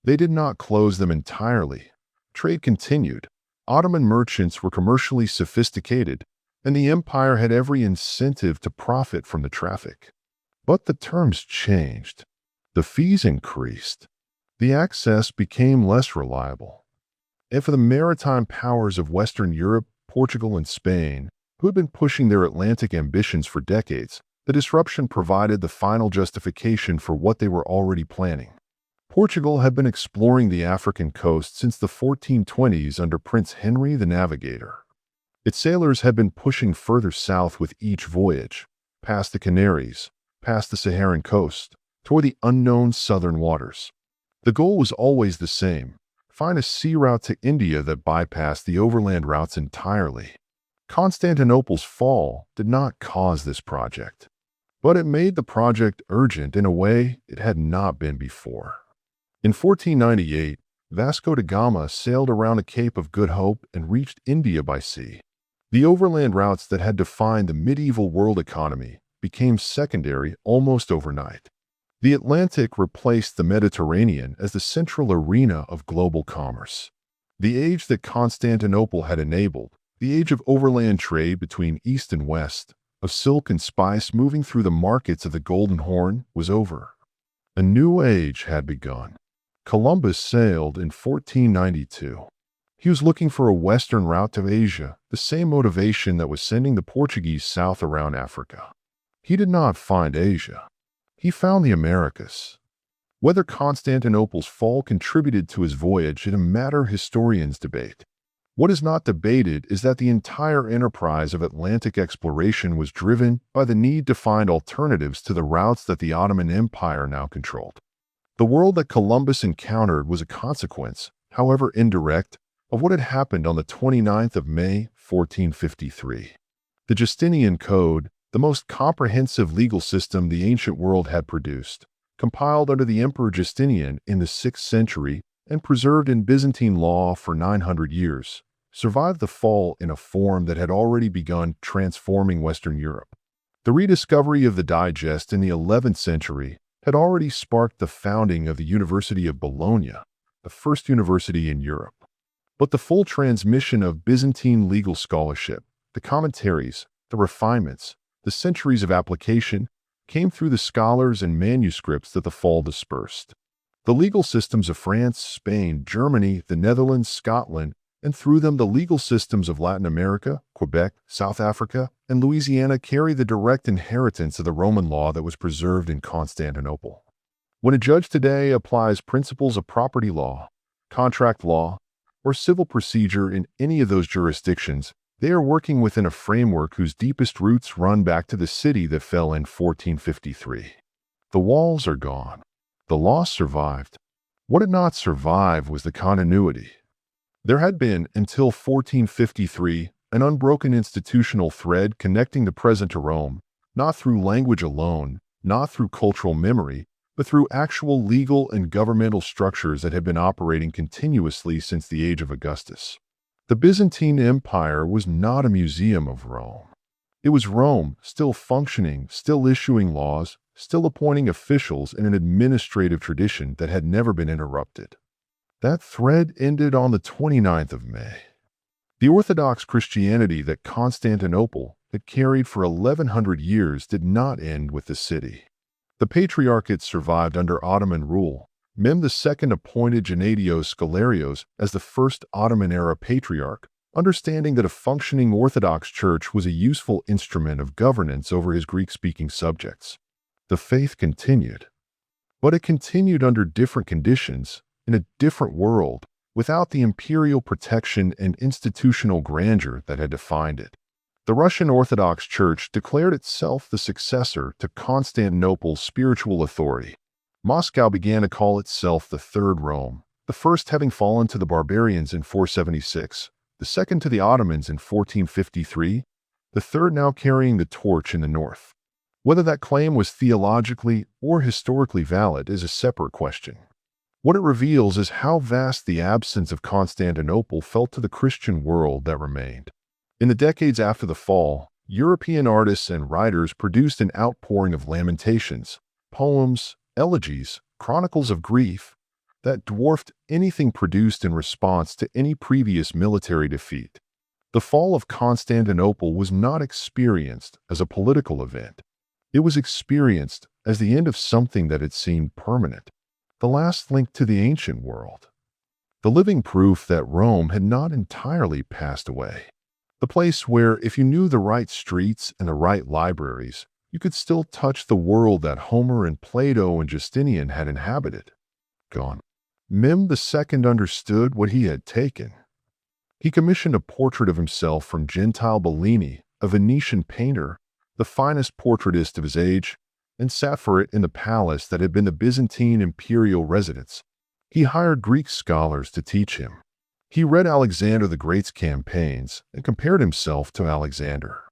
They did not close them entirely. Trade continued. Ottoman merchants were commercially sophisticated, and the empire had every incentive to profit from the traffic. But the terms changed. The fees increased. The access became less reliable. And for the maritime powers of Western Europe, Portugal, and Spain, who had been pushing their Atlantic ambitions for decades, the disruption provided the final justification for what they were already planning. Portugal had been exploring the African coast since the 1420s under Prince Henry the Navigator. Its sailors had been pushing further south with each voyage, past the Canaries, past the Saharan coast, toward the unknown southern waters. The goal was always the same: find a sea route to India that bypassed the overland routes entirely. Constantinople's fall did not cause this project, but it made the project urgent in a way it had not been before. In 1498, Vasco da Gama sailed around the Cape of Good Hope and reached India by sea. The overland routes that had defined the medieval world economy became secondary almost overnight. The Atlantic replaced the Mediterranean as the central arena of global commerce. The age that Constantinople had enabled, the age of overland trade between East and West, of silk and spice moving through the markets of the Golden Horn, was over. A new age had begun. Columbus sailed in 1492. He was looking for a western route to Asia, the same motivation that was sending the Portuguese south around Africa. He did not find Asia. He found the Americas. Whether Constantinople's fall contributed to his voyage is a matter historians debate. What is not debated is that the entire enterprise of Atlantic exploration was driven by the need to find alternatives to the routes that the Ottoman Empire now controlled. The world that Columbus encountered was a consequence, however indirect, of what had happened on the 29th of May, 1453. The Justinian Code, the most comprehensive legal system the ancient world had produced, compiled under the Emperor Justinian in the 6th century and preserved in Byzantine law for 900 years, survived the fall in a form that had already begun transforming Western Europe. The rediscovery of the digest in the 11th century had already sparked the founding of the University of Bologna, the first university in Europe. But the full transmission of Byzantine legal scholarship, the commentaries, the refinements, the centuries of application, came through the scholars and manuscripts that the fall dispersed. The legal systems of France, Spain, Germany, the Netherlands, Scotland, and through them the legal systems of Latin America, Quebec, South Africa, and Louisiana carry the direct inheritance of the Roman law that was preserved in Constantinople. When a judge today applies principles of property law, contract law, or civil procedure in any of those jurisdictions, they are working within a framework whose deepest roots run back to the city that fell in 1453. The walls are gone. The law survived. What did not survive was the continuity. There had been, until 1453, an unbroken institutional thread connecting the present to Rome, not through language alone, not through cultural memory, but through actual legal and governmental structures that had been operating continuously since the age of Augustus. The Byzantine Empire was not a museum of Rome. It was Rome, still functioning, still issuing laws, still appointing officials in an administrative tradition that had never been interrupted. That thread ended on the 29th of May. The Orthodox Christianity that Constantinople had carried for 1100 years did not end with the city. The Patriarchate survived under Ottoman rule. Mem II appointed Gennadios Scholarios as the first Ottoman-era patriarch, understanding that a functioning Orthodox Church was a useful instrument of governance over his Greek-speaking subjects. The faith continued. But it continued under different conditions, in a different world, without the imperial protection and institutional grandeur that had defined it. The Russian Orthodox Church declared itself the successor to Constantinople's spiritual authority. Moscow began to call itself the Third Rome, the first having fallen to the barbarians in 476, the second to the Ottomans in 1453, the third now carrying the torch in the north. Whether that claim was theologically or historically valid is a separate question. What it reveals is how vast the absence of Constantinople felt to the Christian world that remained. In the decades after the fall, European artists and writers produced an outpouring of lamentations, poems, elegies, chronicles of grief that dwarfed anything produced in response to any previous military defeat. The fall of Constantinople was not experienced as a political event. It was experienced as the end of something that had seemed permanent, the last link to the ancient world, the living proof that Rome had not entirely passed away, the place where, if you knew the right streets and the right libraries, you could still touch the world that Homer and Plato and Justinian had inhabited. gone. Mim II understood what he had taken. He commissioned a portrait of himself from Gentile Bellini, a Venetian painter, the finest portraitist of his age, and sat for it in the palace that had been the Byzantine imperial residence. He hired Greek scholars to teach him. He read Alexander the Great's campaigns and compared himself to Alexander.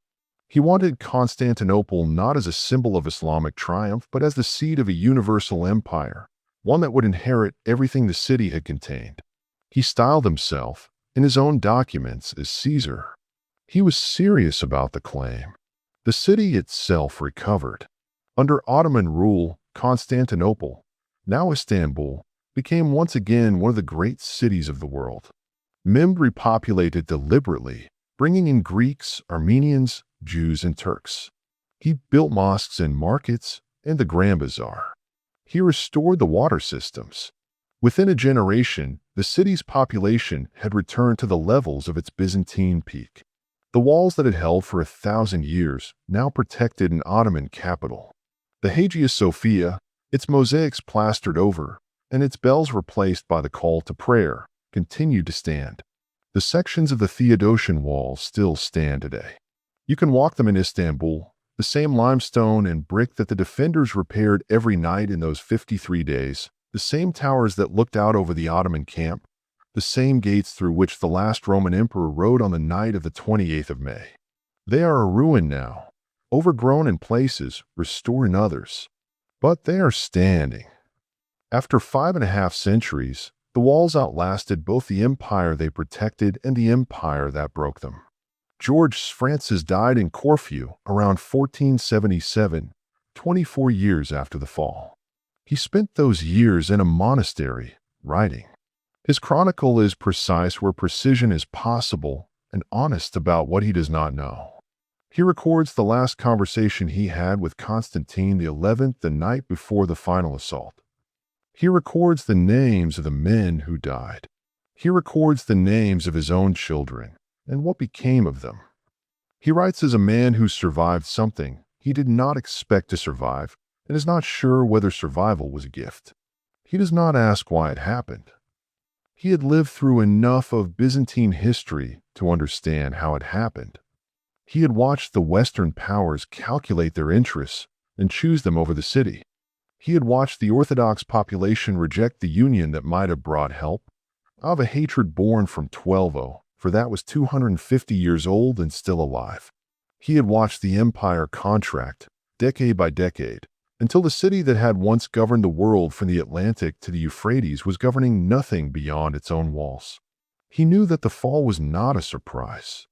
He wanted Constantinople not as a symbol of Islamic triumph, but as the seat of a universal empire, one that would inherit everything the city had contained. He styled himself, in his own documents, as Caesar. He was serious about the claim. The city itself recovered. Under Ottoman rule, Constantinople, now Istanbul, became once again one of the great cities of the world. Mim repopulated deliberately, bringing in Greeks, Armenians, Jews, and Turks. He built mosques and markets and the Grand Bazaar. He restored the water systems. Within a generation, the city's population had returned to the levels of its Byzantine peak. The walls that had held for 1,000 years now protected an Ottoman capital. The Hagia Sophia, its mosaics plastered over, and its bells replaced by the call to prayer, continued to stand. The sections of the Theodosian walls still stand today. You can walk them in Istanbul, the same limestone and brick that the defenders repaired every night in those 53 days, the same towers that looked out over the Ottoman camp, the same gates through which the last Roman emperor rode on the night of the 28th of May. They are a ruin now, overgrown in places, restored in others. But they are standing. After 5.5 centuries, the walls outlasted both the empire they protected and the empire that broke them. George Francis died in Corfu around 1477, 24 years after the fall. He spent those years in a monastery, writing. His chronicle is precise where precision is possible and honest about what he does not know. He records the last conversation he had with Constantine the 11th the night before the final assault. He records the names of the men who died. He records the names of his own children and what became of them. He writes as a man who survived something he did not expect to survive and is not sure whether survival was a gift. He does not ask why it happened. He had lived through enough of Byzantine history to understand how it happened. He had watched the Western powers calculate their interests and choose them over the city. He had watched the Orthodox population reject the union that might have brought help, of a hatred born from 1200, for that was 250 years old and still alive. He had watched the empire contract, decade by decade, until the city that had once governed the world from the Atlantic to the Euphrates was governing nothing beyond its own walls. He knew that the fall was not a surprise.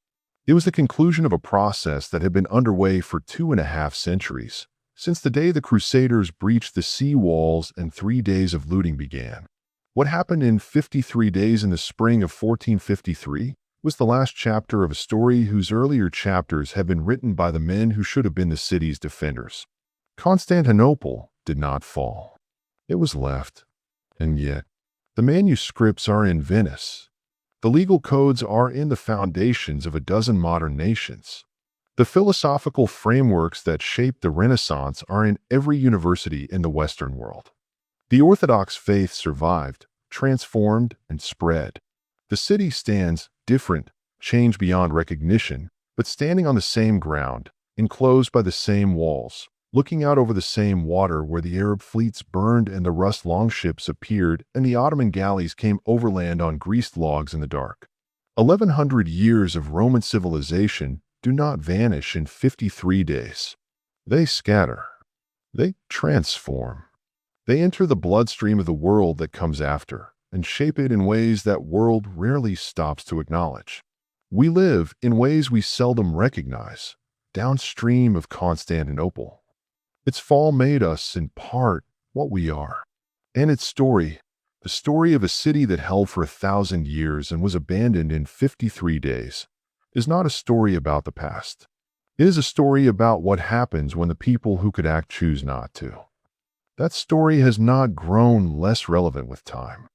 It was the conclusion of a process that had been underway for 2.5 centuries, since the day the Crusaders breached the sea walls and 3 days of looting began. What happened in 53 days in the spring of 1453 was the last chapter of a story whose earlier chapters had been written by the men who should have been the city's defenders. Constantinople did not fall. It was left. And yet, the manuscripts are in Venice. The legal codes are in the foundations of a dozen modern nations. The philosophical frameworks that shaped the Renaissance are in every university in the Western world. The Orthodox faith survived, transformed, and spread. The city stands different, changed beyond recognition, but standing on the same ground, enclosed by the same walls, looking out over the same water where the Arab fleets burned and the Rus longships appeared and the Ottoman galleys came overland on greased logs in the dark. 1,100 years of Roman civilization do not vanish in 53 days. They scatter. They transform. They enter the bloodstream of the world that comes after and shape it in ways that world rarely stops to acknowledge. We live in ways we seldom recognize, downstream of Constantinople. Its fall made us, in part, what we are. And its story, the story of a city that held for 1,000 years and was abandoned in 53 days, is not a story about the past. It is a story about what happens when the people who could act choose not to. That story has not grown less relevant with time.